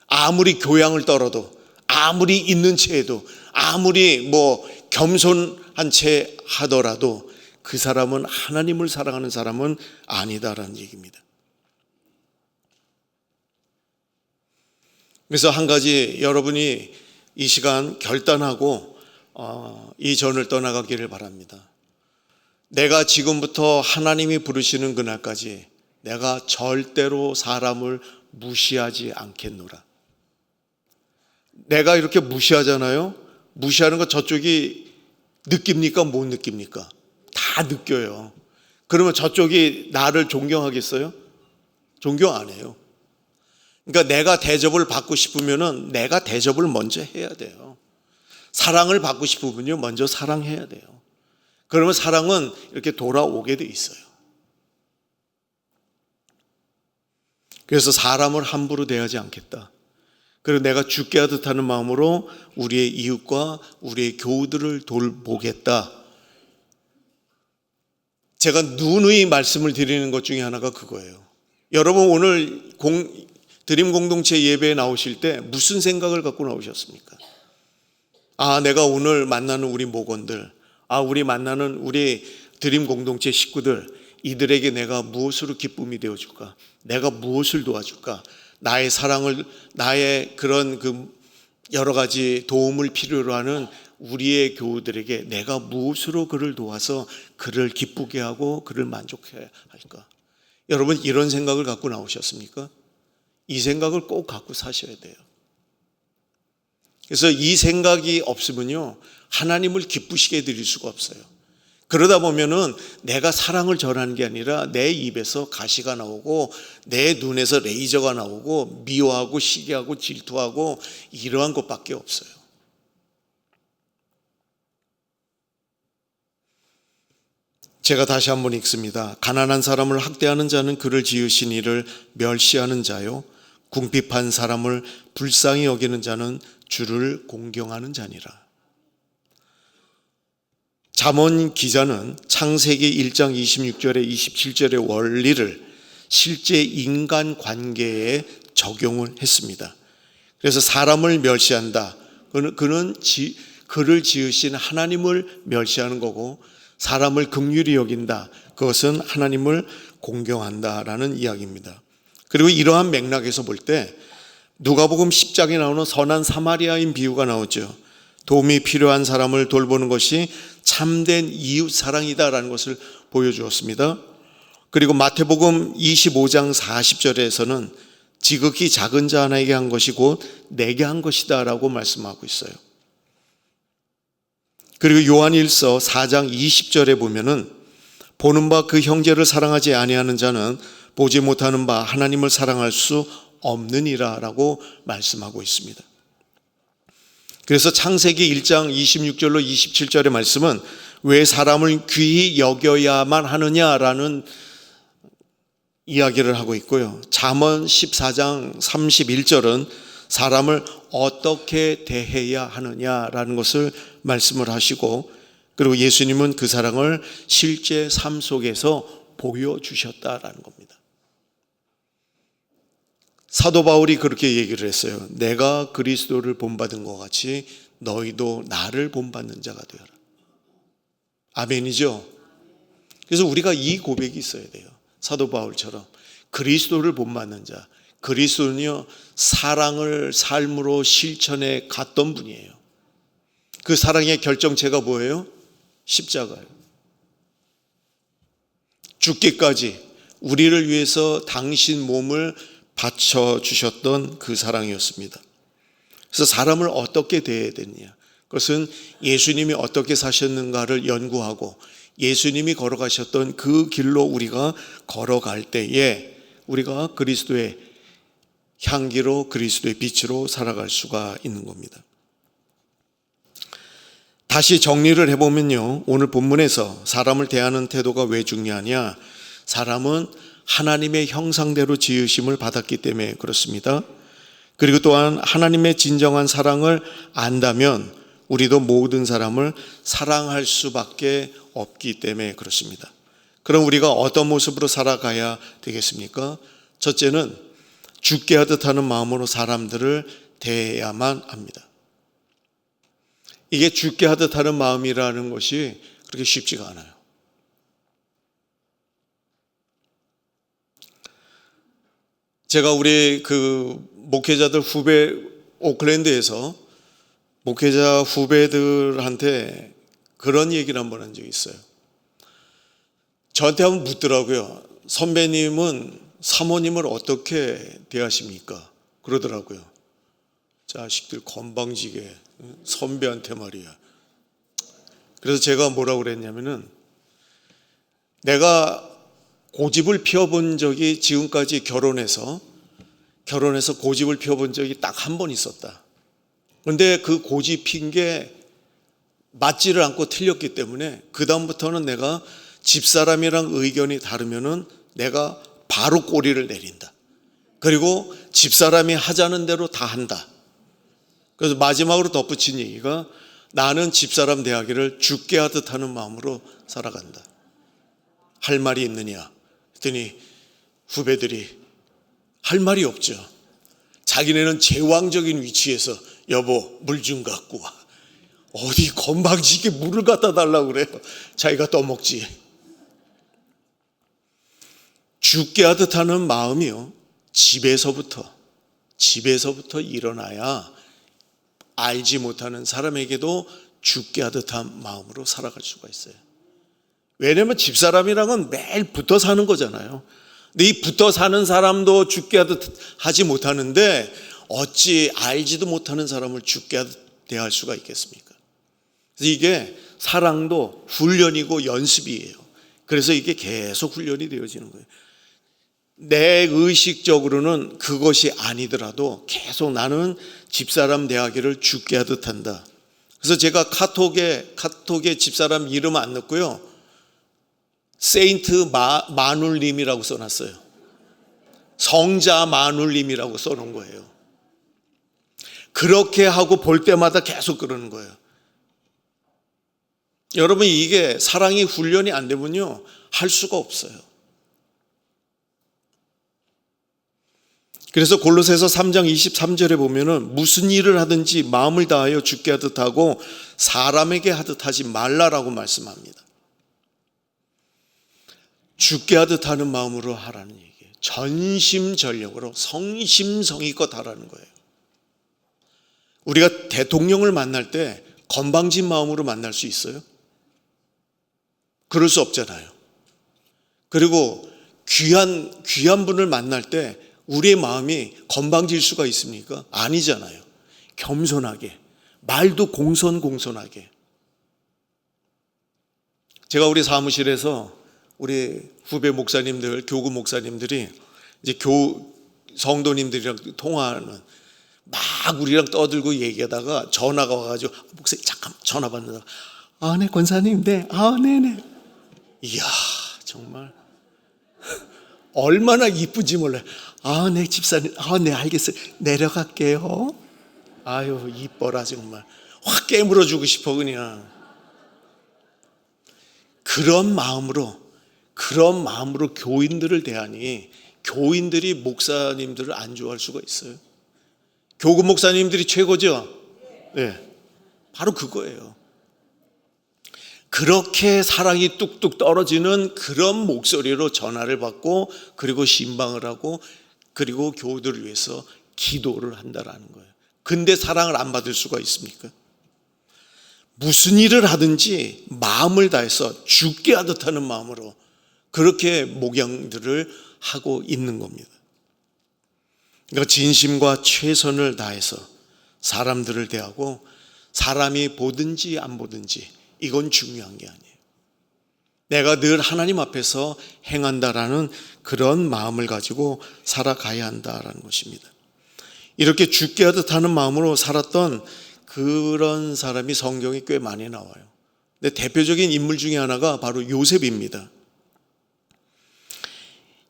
아무리 교양을 떨어도, 아무리 있는 채해도, 아무리 겸손한 채 하더라도 그 사람은 하나님을 사랑하는 사람은 아니다라는 얘기입니다. 그래서 한 가지 여러분이 이 시간 결단하고 이 전을 떠나가기를 바랍니다. 내가 지금부터 하나님이 부르시는 그날까지 내가 절대로 사람을 무시하지 않겠노라. 내가 이렇게 무시하잖아요. 무시하는 거 저쪽이 느낍니까? 못 느낍니까? 다 느껴요. 그러면 저쪽이 나를 존경하겠어요? 존경 안 해요. 그러니까 내가 대접을 받고 싶으면은 내가 대접을 먼저 해야 돼요. 사랑을 받고 싶으면요, 먼저 사랑해야 돼요. 그러면 사랑은 이렇게 돌아오게 돼 있어요. 그래서 사람을 함부로 대하지 않겠다. 그리고 내가 죽게 하듯 하는 마음으로 우리의 이웃과 우리의 교우들을 돌보겠다. 제가 누누이 말씀을 드리는 것 중에 하나가 그거예요. 여러분 오늘 드림 공동체 예배에 나오실 때 무슨 생각을 갖고 나오셨습니까? 아, 내가 오늘 만나는 우리 목원들, 우리 만나는 우리 드림 공동체 식구들, 이들에게 내가 무엇으로 기쁨이 되어줄까? 내가 무엇을 도와줄까? 나의 사랑을, 나의 그런 여러 가지 도움을 필요로 하는 우리의 교우들에게 내가 무엇으로 그를 도와서 그를 기쁘게 하고 그를 만족해 할까? 여러분, 이런 생각을 갖고 나오셨습니까? 이 생각을 꼭 갖고 사셔야 돼요. 그래서 이 생각이 없으면요, 하나님을 기쁘시게 해드릴 수가 없어요. 그러다 보면은 내가 사랑을 전하는 게 아니라 내 입에서 가시가 나오고 내 눈에서 레이저가 나오고 미워하고 시기하고 질투하고 이러한 것밖에 없어요. 제가 다시 한번 읽습니다. 가난한 사람을 학대하는 자는 그를 지으신 이를 멸시하는 자요, 궁핍한 사람을 불쌍히 여기는 자는 주를 공경하는 자니라. 잠언 기자는 창세기 1장 26절에 27절의 원리를 실제 인간 관계에 적용을 했습니다. 그래서 사람을 멸시한다. 그는 그를 지으신 하나님을 멸시하는 거고, 사람을 긍휼히 여긴다. 그것은 하나님을 공경한다라는 이야기입니다. 그리고 이러한 맥락에서 볼 때 누가복음 10장에 나오는 선한 사마리아인 비유가 나오죠. 도움이 필요한 사람을 돌보는 것이 참된 이웃 사랑이다라는 것을 보여주었습니다. 그리고 마태복음 25장 40절에서는 지극히 작은 자 하나에게 한 것이 곧 내게 한 것이다 라고 말씀하고 있어요. 그리고 요한일서 4장 20절에 보면은 보는 바 그 형제를 사랑하지 아니하는 자는 보지 못하는 바 하나님을 사랑할 수 없느니라 라고 말씀하고 있습니다. 그래서 창세기 1장 26절로 27절의 말씀은 왜 사람을 귀히 여겨야만 하느냐라는 이야기를 하고 있고요. 잠언 14장 31절은 사람을 어떻게 대해야 하느냐라는 것을 말씀을 하시고, 그리고 예수님은 그 사랑을 실제 삶 속에서 보여주셨다라는 겁니다. 사도 바울이 그렇게 얘기를 했어요. 내가 그리스도를 본받은 것 같이 너희도 나를 본받는 자가 되어라. 아멘이죠? 그래서 우리가 이 고백이 있어야 돼요. 사도 바울처럼 그리스도를 본받는 자. 그리스도는요, 사랑을 삶으로 실천해 갔던 분이에요. 그 사랑의 결정체가 뭐예요? 십자가예요. 죽기까지 우리를 위해서 당신 몸을 바쳐주셨던 그 사랑이었습니다. 그래서 사람을 어떻게 대해야 되느냐, 그것은 예수님이 어떻게 사셨는가를 연구하고 예수님이 걸어가셨던 그 길로 우리가 걸어갈 때에 우리가 그리스도의 향기로, 그리스도의 빛으로 살아갈 수가 있는 겁니다. 다시 정리를 해보면요, 오늘 본문에서 사람을 대하는 태도가 왜 중요하냐, 사람은 하나님의 형상대로 지으심을 받았기 때문에 그렇습니다. 그리고 또한 하나님의 진정한 사랑을 안다면 우리도 모든 사람을 사랑할 수밖에 없기 때문에 그렇습니다. 그럼 우리가 어떤 모습으로 살아가야 되겠습니까? 첫째는 죽게 하듯 하는 마음으로 사람들을 대해야만 합니다. 이게 죽게 하듯 하는 마음이라는 것이 그렇게 쉽지가 않아요. 제가 우리 목회자들 후배, 오클랜드에서 목회자 후배들한테 그런 얘기를 한번 한 적이 있어요. 저한테 한번 묻더라고요. 선배님은 사모님을 어떻게 대하십니까? 그러더라고요. 자식들 건방지게, 선배한테 말이야. 그래서 제가 뭐라고 그랬냐면은, 내가 고집을 피워본 적이 지금까지 결혼해서 고집을 피워본 적이 딱 한 번 있었다. 그런데 그 고집 핀 게 맞지를 않고 틀렸기 때문에 그 다음부터는 내가 집사람이랑 의견이 다르면은 내가 바로 꼬리를 내린다. 그리고 집사람이 하자는 대로 다 한다. 그래서 마지막으로 덧붙인 얘기가, 나는 집사람 대하기를 죽게 하듯 하는 마음으로 살아간다. 할 말이 있느냐 했더니 후배들이 할 말이 없죠. 자기네는 제왕적인 위치에서 여보 물 좀 갖고 와. 어디 건방지게 물을 갖다 달라고 그래요. 자기가 떠먹지. 죽게 하듯 하는 마음이요, 집에서부터 일어나야 알지 못하는 사람에게도 죽게 하듯 한 마음으로 살아갈 수가 있어요. 왜냐하면 집사람이랑은 매일 붙어 사는 거잖아요. 근데 이 붙어 사는 사람도 죽게 하듯 하지 못하는데 어찌 알지도 못하는 사람을 죽게 하듯 대할 수가 있겠습니까? 그래서 이게 사랑도 훈련이고 연습이에요. 그래서 이게 계속 훈련이 되어지는 거예요. 내 의식적으로는 그것이 아니더라도 계속 나는 집사람 대하기를 죽게 하듯 한다. 그래서 제가 카톡에 집사람 이름 안 넣고요, 세인트 마눌님이라고 써놨어요. 성자 마눌님이라고 써놓은 거예요. 그렇게 하고 볼 때마다 계속 그러는 거예요. 여러분, 이게 사랑이 훈련이 안 되면요, 할 수가 없어요. 그래서 골로새서 3장 23절에 보면은 무슨 일을 하든지 마음을 다하여 죽게 하듯 하고 사람에게 하듯 하지 말라라고 말씀합니다. 죽게 하듯 하는 마음으로 하라는 얘기예요. 전심전력으로 성심성의껏 하라는 거예요. 우리가 대통령을 만날 때 건방진 마음으로 만날 수 있어요? 그럴 수 없잖아요. 그리고 귀한 분을 만날 때 우리의 마음이 건방질 수가 있습니까? 아니잖아요. 겸손하게, 말도 공손하게. 제가 우리 사무실에서 우리 후배 목사님들, 교구 목사님들이 이제 성도님들이랑 통화하는, 막 우리랑 떠들고 얘기하다가 전화가 와가지고, 목사님 잠깐 전화 받는다. 아, 네, 권사님, 네, 아, 네네. 이야, 정말 얼마나 이쁘지 몰라요. 아, 네, 집사님, 아, 네, 알겠어요. 내려갈게요. 아유, 이뻐라 정말. 확 깨물어주고 싶어 그냥. 그런 마음으로 교인들을 대하니 교인들이 목사님들을 안 좋아할 수가 있어요? 교구 목사님들이 최고죠? 네, 바로 그거예요. 그렇게 사랑이 뚝뚝 떨어지는 그런 목소리로 전화를 받고, 그리고 신방을 하고, 그리고 교우들을 위해서 기도를 한다라는 거예요. 근데 사랑을 안 받을 수가 있습니까? 무슨 일을 하든지 마음을 다해서 죽게 하듯 하는 마음으로 그렇게 목양들을 하고 있는 겁니다. 그러니까 진심과 최선을 다해서 사람들을 대하고, 사람이 보든지 안 보든지 이건 중요한 게 아니에요. 내가 늘 하나님 앞에서 행한다라는 그런 마음을 가지고 살아가야 한다라는 것입니다. 이렇게 죽게 하듯 하는 마음으로 살았던 그런 사람이 성경에 꽤 많이 나와요. 근데 대표적인 인물 중에 하나가 바로 요셉입니다.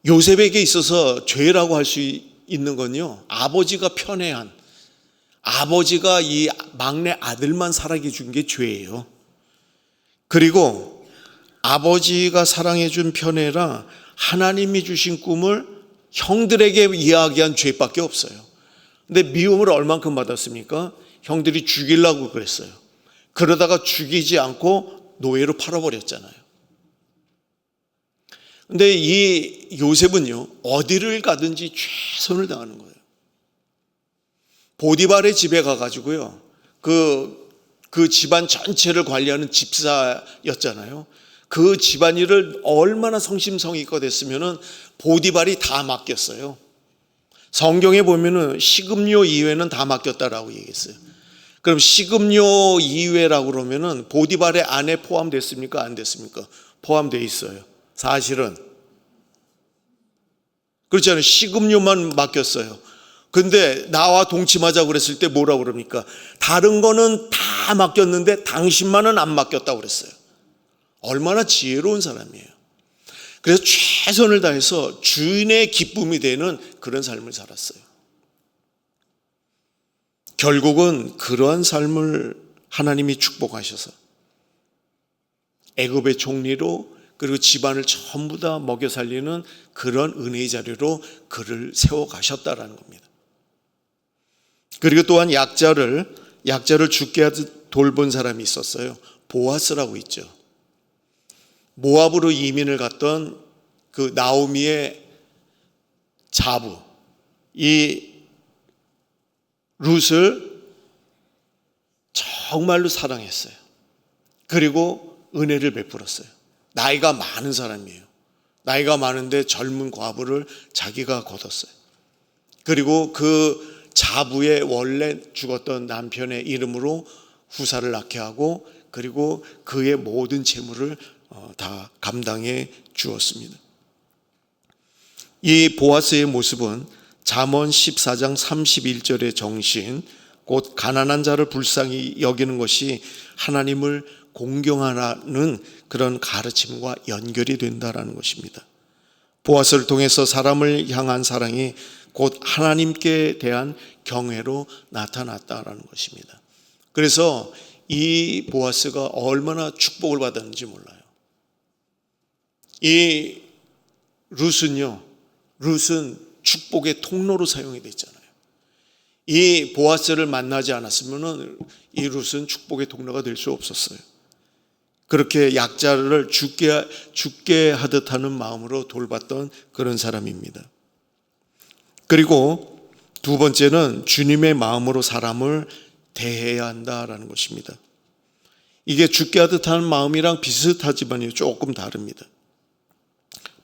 요셉에게 있어서 죄라고 할 수 있는 건요, 아버지가 편애한, 아버지가 이 막내 아들만 살아게 준 게 죄예요. 그리고 아버지가 사랑해 준 편애라 하나님이 주신 꿈을 형들에게 이야기한 죄밖에 없어요. 근데 미움을 얼만큼 받았습니까? 형들이 죽이려고 그랬어요. 그러다가 죽이지 않고 노예로 팔아버렸잖아요. 근데 이 요셉은요, 어디를 가든지 최선을 다하는 거예요. 보디발의 집에 가가지고요, 그 집안 전체를 관리하는 집사였잖아요. 그 집안일을 얼마나 성심성의껏 했으면은 보디발이 다 맡겼어요. 성경에 보면은 식음료 이외는 다 맡겼다라고 얘기했어요. 그럼 식음료 이외라고 그러면은 보디발의 안에 포함됐습니까? 안 됐습니까? 포함되어 있어요. 사실은 그렇잖아요. 식음료만 맡겼어요. 근데 나와 동침하자고 그랬을 때 뭐라고 그럽니까? 다른 거는 다 맡겼는데 당신만은 안 맡겼다고 그랬어요. 얼마나 지혜로운 사람이에요. 그래서 최선을 다해서 주인의 기쁨이 되는 그런 삶을 살았어요. 결국은 그러한 삶을 하나님이 축복하셔서 애굽의 총리로, 그리고 집안을 전부 다 먹여 살리는 그런 은혜의 자리로 그를 세워 가셨다라는 겁니다. 그리고 또한 약자를 죽게 돌본 사람이 있었어요. 보아스라고 있죠. 모압으로 이민을 갔던 그 나오미의 자부, 이 룻을 정말로 사랑했어요. 그리고 은혜를 베풀었어요. 나이가 많은 사람이에요. 나이가 많은데 젊은 과부를 자기가 거뒀어요. 그리고 그 자부의 원래 죽었던 남편의 이름으로 후사를 낳게 하고, 그리고 그의 모든 재물을 다 감당해 주었습니다. 이 보아스의 모습은 잠언 14장 31절의 정신, 곧 가난한 자를 불쌍히 여기는 것이 하나님을 공경하라는 그런 가르침과 연결이 된다라는 것입니다. 보아스를 통해서 사람을 향한 사랑이 곧 하나님께 대한 경외로 나타났다라는 것입니다. 그래서 이 보아스가 얼마나 축복을 받았는지 몰라요. 이 룻은 축복의 통로로 사용이 됐잖아요. 이 보아스를 만나지 않았으면 이 룻은 축복의 통로가 될 수 없었어요. 그렇게 약자를 죽게 하듯 하는 마음으로 돌봤던 그런 사람입니다. 그리고 두 번째는 주님의 마음으로 사람을 대해야 한다라는 것입니다. 이게 죽게 하듯 하는 마음이랑 비슷하지만요, 조금 다릅니다.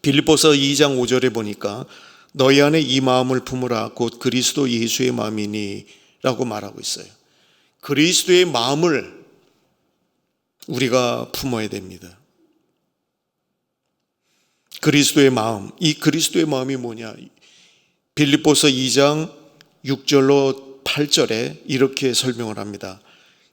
빌립보서 2장 5절에 보니까 너희 안에 이 마음을 품으라 곧 그리스도 예수의 마음이니 라고 말하고 있어요. 그리스도의 마음을 우리가 품어야 됩니다. 그리스도의 마음, 이 그리스도의 마음이 뭐냐? 빌립보서 2장 6절로 8절에 이렇게 설명을 합니다.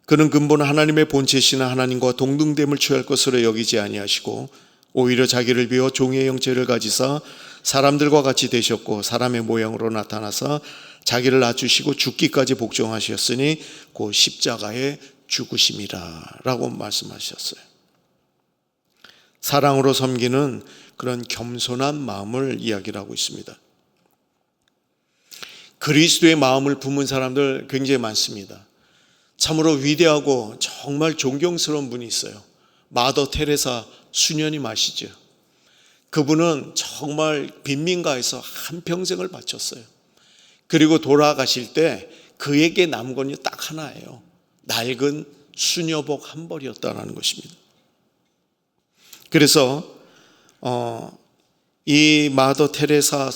그는 근본 하나님의 본체시나 하나님과 동등됨을 취할 것으로 여기지 아니하시고 오히려 자기를 비워 종의 형체를 가지사 사람들과 같이 되셨고 사람의 모양으로 나타나사 자기를 낮추시고 죽기까지 복종하셨으니 그 십자가에 죽으심이라 라고 말씀하셨어요. 사랑으로 섬기는 그런 겸손한 마음을 이야기를 하고 있습니다. 그리스도의 마음을 품은 사람들 굉장히 많습니다. 참으로 위대하고 정말 존경스러운 분이 있어요. 마더 테레사 수녀님 아시죠? 그분은 정말 빈민가에서 한평생을 바쳤어요. 그리고 돌아가실 때 그에게 남은 건 딱 하나예요. 낡은 수녀복 한 벌이었다는 것입니다. 그래서 이 마더 테레사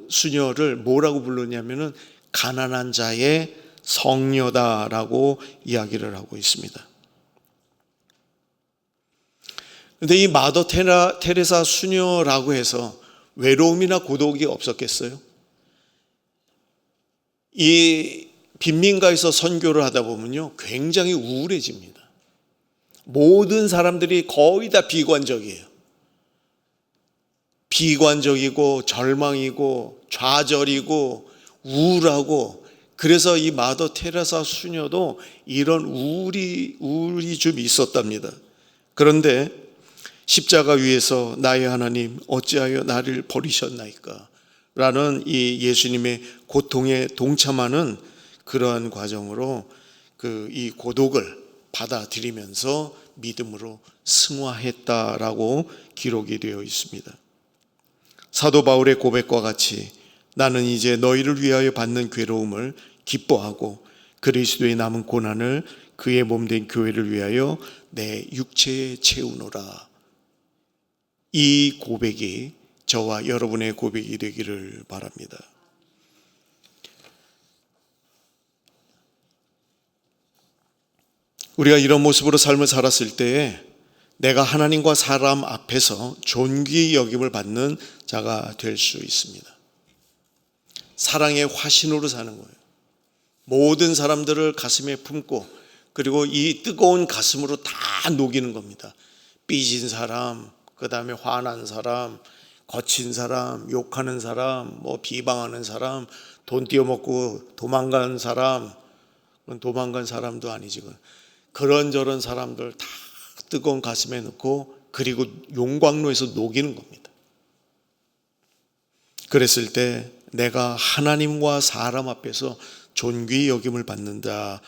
수녀를 뭐라고 부르냐면은 가난한 자의 성녀다라고 이야기를 하고 있습니다. 그런데 이 마더 테레사 수녀라고 해서 외로움이나 고독이 없었겠어요? 이 빈민가에서 선교를 하다 보면요, 굉장히 우울해집니다. 모든 사람들이 거의 다 비관적이에요. 비관적이고 절망이고 좌절이고 우울하고, 그래서 이 마더 테레사 수녀도 이런 우울이 좀 있었답니다. 그런데 십자가 위에서 나의 하나님 어찌하여 나를 버리셨나이까 라는 이 예수님의 고통에 동참하는 그러한 과정으로 이 고독을 받아들이면서 믿음으로 승화했다라고 기록이 되어 있습니다. 사도 바울의 고백과 같이 나는 이제 너희를 위하여 받는 괴로움을 기뻐하고 그리스도의 남은 고난을 그의 몸된 교회를 위하여 내 육체에 채우노라. 이 고백이 저와 여러분의 고백이 되기를 바랍니다. 우리가 이런 모습으로 삶을 살았을 때에 내가 하나님과 사람 앞에서 존귀 여김을 받는 자가 될 수 있습니다. 사랑의 화신으로 사는 거예요. 모든 사람들을 가슴에 품고, 그리고 이 뜨거운 가슴으로 다 녹이는 겁니다. 삐진 사람, 그 다음에 화난 사람, 거친 사람, 욕하는 사람, 비방하는 사람, 돈 띄어먹고 도망간 사람, 도망간 사람도 아니지. 그런저런 사람들 다 뜨거운 가슴에 넣고, 그리고 용광로에서 녹이는 겁니다. 그랬을 때 내가 하나님과 사람 앞에서 존귀 여김을 받는다.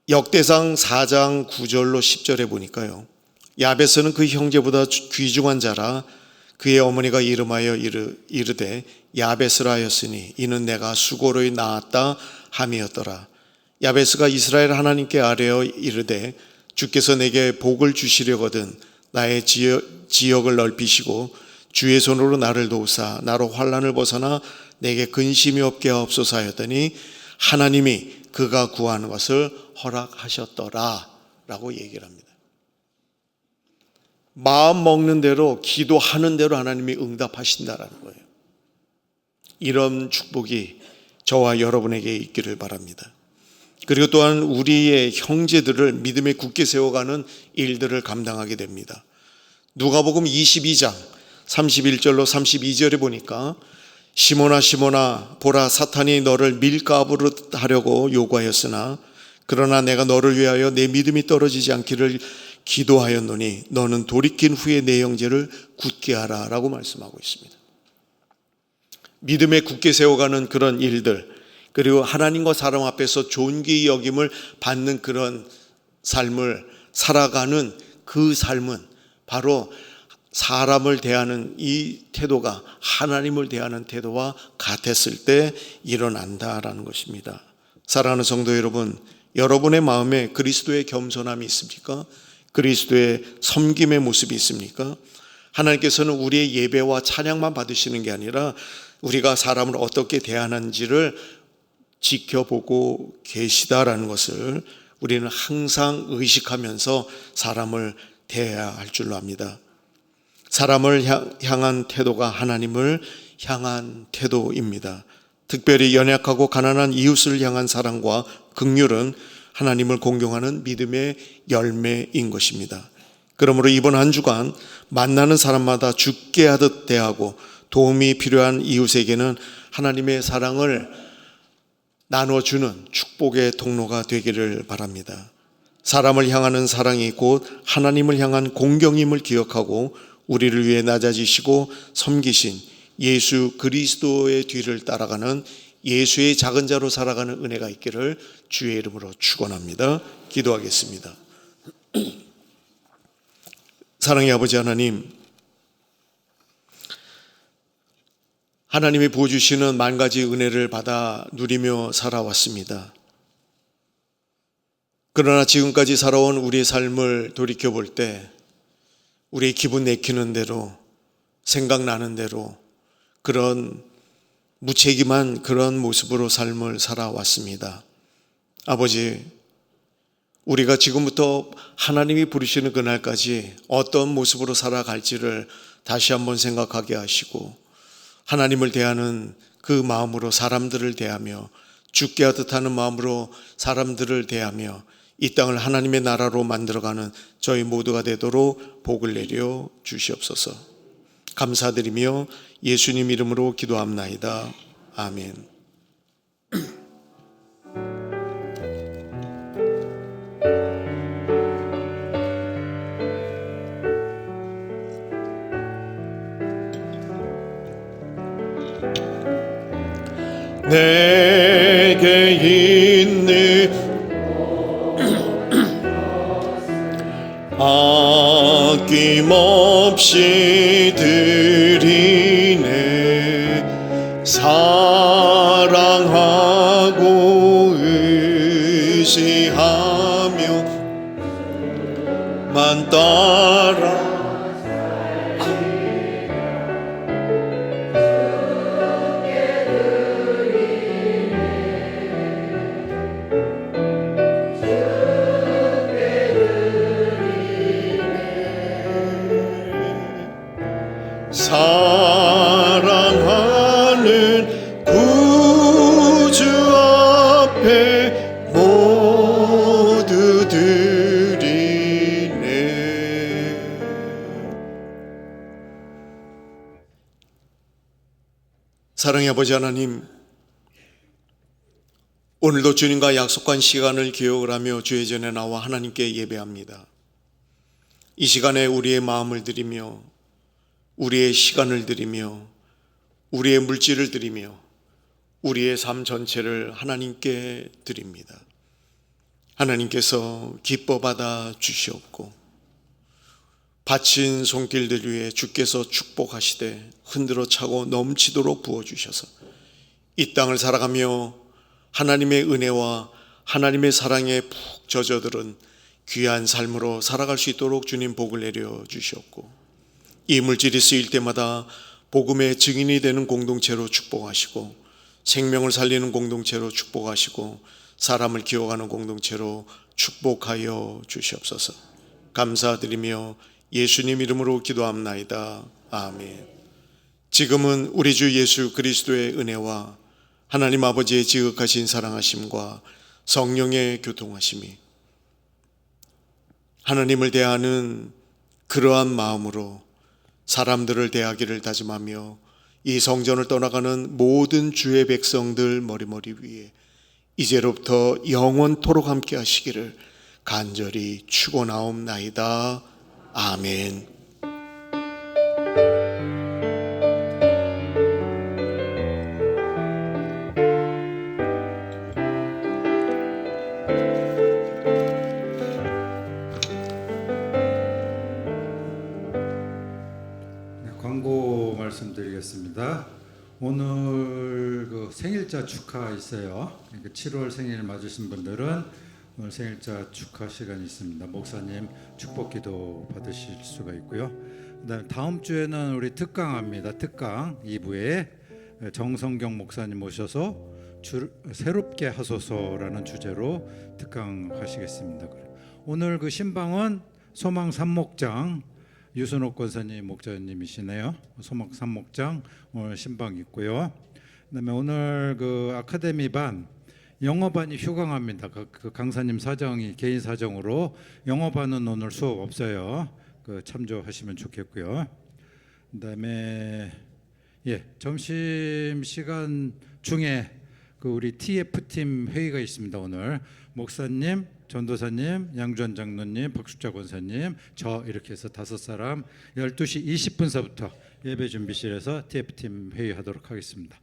역대상 4장 9절로 10절에 보니까요, 야베스는 그 형제보다 귀중한 자라 그의 어머니가 이름하여 이르되 야베스라 하였으니 이는 내가 수고로이 낳았다 함이었더라. 야베스가 이스라엘 하나님께 아뢰어 이르되 주께서 내게 복을 주시려거든 나의 지역을 넓히시고 주의 손으로 나를 도우사 나로 환난을 벗어나 내게 근심이 없게 하옵소서 하였더니 하나님이 그가 구하는 것을 허락하셨더라 라고 얘기를 합니다. 마음 먹는 대로 기도하는 대로 하나님이 응답하신다라는 거예요. 이런 축복이 저와 여러분에게 있기를 바랍니다. 그리고 또한 우리의 형제들을 믿음에 굳게 세워가는 일들을 감당하게 됩니다. 누가복음 22장 31절로 32절에 보니까 시몬아 시몬아 보라 사탄이 너를 밀가부로 하려고 요구하였으나 그러나 내가 너를 위하여 내 믿음이 떨어지지 않기를 기도하였노니 너는 돌이킨 후에 내 형제를 굳게 하라 라고 말씀하고 있습니다. 믿음에 굳게 세워가는 그런 일들, 그리고 하나님과 사람 앞에서 존귀 여김을 받는 그런 삶을 살아가는 그 삶은 바로 사람을 대하는 이 태도가 하나님을 대하는 태도와 같았을 때 일어난다라는 것입니다. 사랑하는 성도 여러분, 여러분의 마음에 그리스도의 겸손함이 있습니까? 그리스도의 섬김의 모습이 있습니까? 하나님께서는 우리의 예배와 찬양만 받으시는 게 아니라 우리가 사람을 어떻게 대하는지를 지켜보고 계시다라는 것을 우리는 항상 의식하면서 사람을 대해야 할 줄로 압니다. 사람을 향한 태도가 하나님을 향한 태도입니다. 특별히 연약하고 가난한 이웃을 향한 사랑과 긍휼은 하나님을 공경하는 믿음의 열매인 것입니다. 그러므로 이번 한 주간 만나는 사람마다 죽게 하듯 대하고 도움이 필요한 이웃에게는 하나님의 사랑을 나눠주는 축복의 통로가 되기를 바랍니다. 사람을 향하는 사랑이 곧 하나님을 향한 공경임을 기억하고 우리를 위해 낮아지시고 섬기신 예수 그리스도의 뒤를 따라가는 예수의 작은 자로 살아가는 은혜가 있기를 주의 이름으로 축원합니다. 기도하겠습니다. 사랑의 아버지 하나님, 하나님이 부어주시는 만 가지 은혜를 받아 누리며 살아왔습니다. 그러나 지금까지 살아온 우리의 삶을 돌이켜볼 때 우리의 기분 내키는 대로, 생각나는 대로 그런 무책임한 그런 모습으로 삶을 살아왔습니다. 아버지, 우리가 지금부터 하나님이 부르시는 그날까지 어떤 모습으로 살아갈지를 다시 한번 생각하게 하시고 하나님을 대하는 그 마음으로 사람들을 대하며 죽게 하듯 하는 마음으로 사람들을 대하며 이 땅을 하나님의 나라로 만들어가는 저희 모두가 되도록 복을 내려 주시옵소서. 감사드리며 예수님 이름으로 기도합나이다. 아멘. 내게 있는 아낌없이 드리네. 사랑하고 의지하며만 따라 사랑하는 구주 앞에 모두 드리네. 사랑의 아버지 하나님, 오늘도 주님과 약속한 시간을 기억을 하며 주의 전에 나와 하나님께 예배합니다. 이 시간에 우리의 마음을 드리며 우리의 시간을 드리며 우리의 물질을 드리며 우리의 삶 전체를 하나님께 드립니다. 하나님께서 기뻐 받아 주시옵고 바친 손길들 위에 주께서 축복하시되 흔들어 차고 넘치도록 부어주셔서 이 땅을 살아가며 하나님의 은혜와 하나님의 사랑에 푹 젖어들은 귀한 삶으로 살아갈 수 있도록 주님 복을 내려 주시옵고 이 물질이 쓰일 때마다 복음의 증인이 되는 공동체로 축복하시고 생명을 살리는 공동체로 축복하시고 사람을 기억하는 공동체로 축복하여 주시옵소서. 감사드리며 예수님 이름으로 기도합나이다. 아멘. 지금은 우리 주 예수 그리스도의 은혜와 하나님 아버지의 지극하신 사랑하심과 성령의 교통하심이 하나님을 대하는 그러한 마음으로 사람들을 대하기를 다짐하며 이 성전을 떠나가는 모든 주의 백성들 머리머리 위에 이제로부터 영원토록 함께 하시기를 간절히 축원하옵나이다. 아멘. 광고 말씀드리겠습니다. 오늘 그 생일자 축하 있어요. 그러니까 7월 생일 맞으신 분들은 오늘 생일자 축하 시간이 있습니다. 목사님 축복기도 받으실 수가 있고요. 그다음에 다음 주에는 우리 특강합니다. 특강 2부에 정성경 목사님 모셔서 새롭게 하소서라는 주제로 특강하시겠습니다. 오늘 그 신방은 소망 산목장 유순옥 권사님 목자님이시네요. 소망 산목장 오늘 신방 있고요. 그다음에 오늘 그 아카데미 반 영어반이 휴강합니다. 그 강사님 사정이 개인 사정으로 영어반은 오늘 수업 없어요. 그 참조하시면 좋겠고요. 그다음에 점심 시간 중에 그 우리 TF팀 회의가 있습니다. 오늘 목사님, 전도사님, 양주환 장로님, 박숙자 권사님, 저 이렇게 해서 5사람 12시 20분서부터 예배 준비실에서 TF팀 회의하도록 하겠습니다.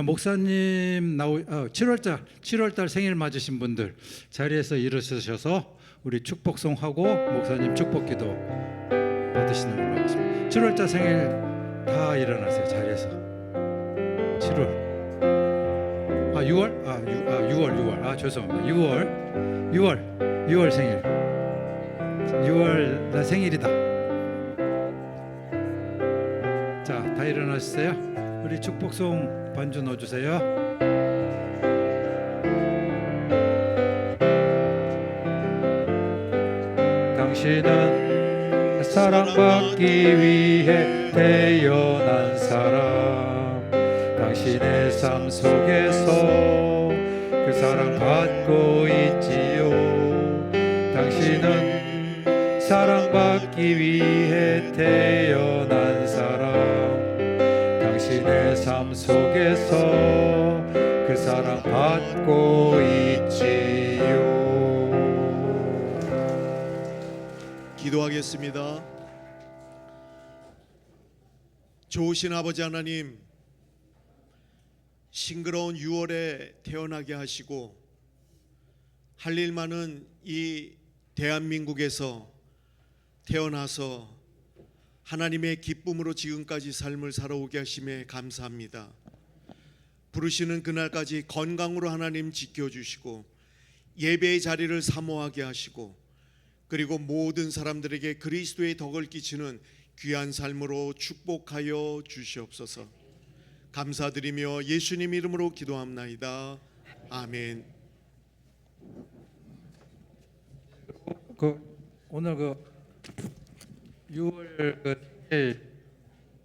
목사님 7월달 생일 맞으신 분들 자리에서 일어서셔서 우리 축복송 하고 목사님 축복기도 받으시는 걸로 하겠습니다. 7월달 생일 다 일어나세요. 자리에서. 7월 6월 죄송합니다. 6월 생일. 6월 나 생일이다. 자, 다 일어나셨어요? 우리 축복송 반주 넣어주세요. 당신은 사랑받기 위해 태어난 사람. 당신의 삶 속에서 그 사랑 받고 있지요. 당신은 사랑받기 위해 태어난 사람. 당신의 삶 속에서 그 사랑 받고 있지요. 기도하겠습니다. 좋으신 아버지 하나님, 싱그러운 6월에 태어나게 하시고 할 일 많은 이 대한민국에서 태어나서 하나님의 기쁨으로 지금까지 삶을 살아오게 하심에 감사합니다. 부르시는 그날까지 건강으로 하나님 지켜주시고 예배의 자리를 사모하게 하시고 그리고 모든 사람들에게 그리스도의 덕을 끼치는 귀한 삶으로 축복하여 주시옵소서. 감사드리며 예수님 이름으로 기도합나이다. 아멘. 오늘 6월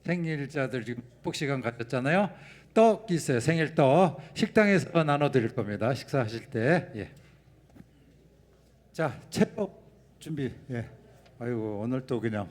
생일자들 지금 축복 시간 가졌잖아요. 떡 있어요. 생일 떡 식당에서 나눠드릴 겁니다. 식사하실 때. 자, 채법 준비. 아이고 오늘 또 그냥